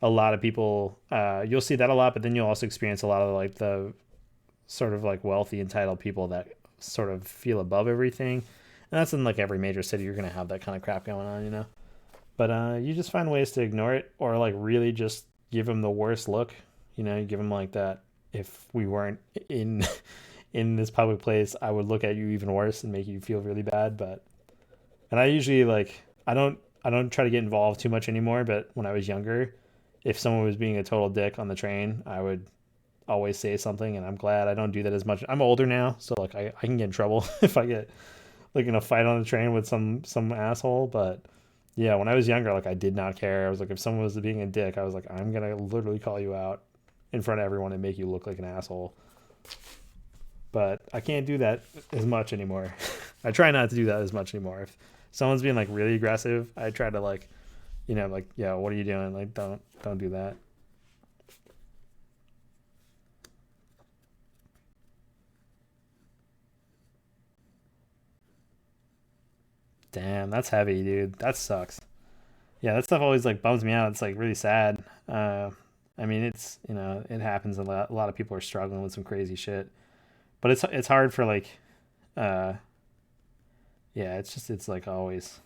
a lot of people, you'll see that a lot, but then you'll also experience a lot of like the sort of like wealthy entitled people that sort of feel above everything. And that's in like every major city. You're gonna have that kind of crap going on. But you just find ways to ignore it or like really just give them the worst look. You give them like that. If we weren't in in this public place, I would look at you even worse and make you feel really bad. But and I usually like I don't try to get involved too much anymore. But when I was younger, if someone was being a total dick on the train, I would always say something. And I'm glad I don't do that as much. I'm older now, so like I can get in trouble if I get like in a fight on the train with some asshole. But yeah, when I was younger, like I did not care. I was like, if someone was being a dick, I was like, I'm gonna literally call you out in front of everyone and make you look like an asshole. But I can't do that as much anymore. I try not to do that as much anymore. If someone's being like really aggressive, I try to like, like, yeah, what are you doing? Like, don't do that. Damn, that's heavy, dude. That sucks. Yeah, that stuff always like bums me out. It's like really sad. I mean, it's it happens a lot. A lot of people are struggling with some crazy shit, but it's hard for like, uh, yeah, it's like always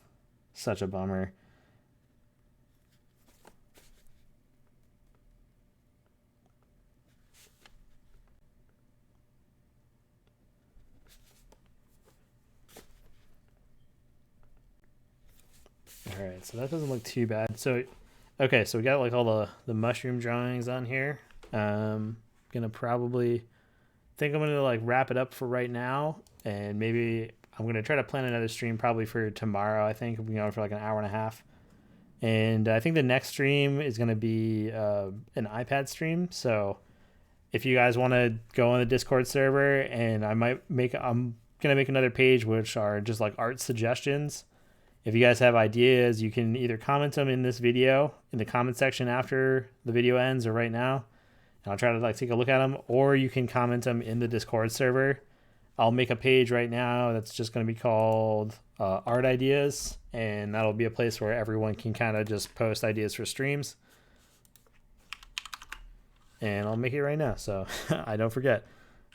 such a bummer. All right, so that doesn't look too bad. So, Okay, so we got like all the mushroom drawings on here. Gonna probably think I'm gonna like wrap it up for right now, and maybe I'm gonna try to plan another stream probably for tomorrow. I think we'll be on for like an hour and a half, and I think the next stream is gonna be an iPad stream. So if you guys want to go on the Discord server, and I'm gonna make another page which are just like art suggestions. If you guys have ideas, you can either comment them in this video in the comment section after the video ends or right now. And I'll try to like take a look at them, or you can comment them in the Discord server. I'll make a page right now that's just going to be called Art Ideas, and that'll be a place where everyone can kind of just post ideas for streams. And I'll make it right now so I don't forget.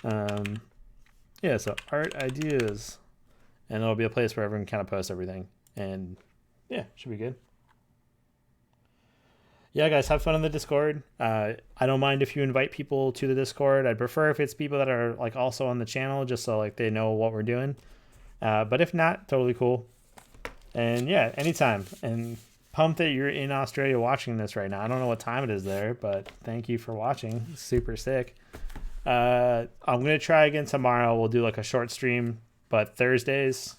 Yeah, so Art Ideas, and it'll be a place where everyone kind of posts everything. And yeah, should be good. Yeah, guys, have fun on the Discord. I don't mind if you invite people to the Discord. I'd prefer if it's people that are like also on the channel, just so like they know what we're doing. But if not, totally cool. And yeah, anytime. And pumped that you're in Australia watching this right now. I don't know what time it is there, but thank you for watching. Super sick. I'm gonna try again tomorrow. We'll do like a short stream, but Thursdays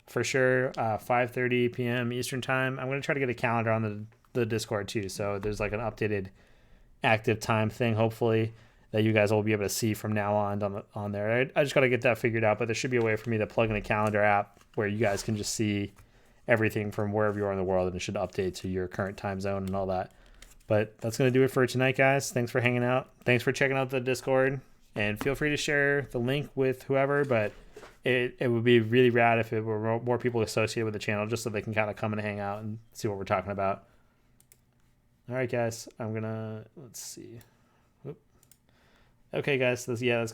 for sure, 5:30 p.m. Eastern time. I'm gonna try to get a calendar on the Discord too, so there's like an updated active time thing, hopefully, that you guys will be able to see from now on there. I just got to get that figured out, but there should be a way for me to plug in a calendar app where you guys can just see everything from wherever you are in the world, and it should update to your current time zone and all that. But that's going to do it for tonight, guys. Thanks for hanging out. Thanks for checking out the Discord, and feel free to share the link with whoever, but it would be really rad if it were more people associated with the channel, just so they can kind of come and hang out and see what we're talking about. All right, guys, let's see. Whoop. Okay, guys, let's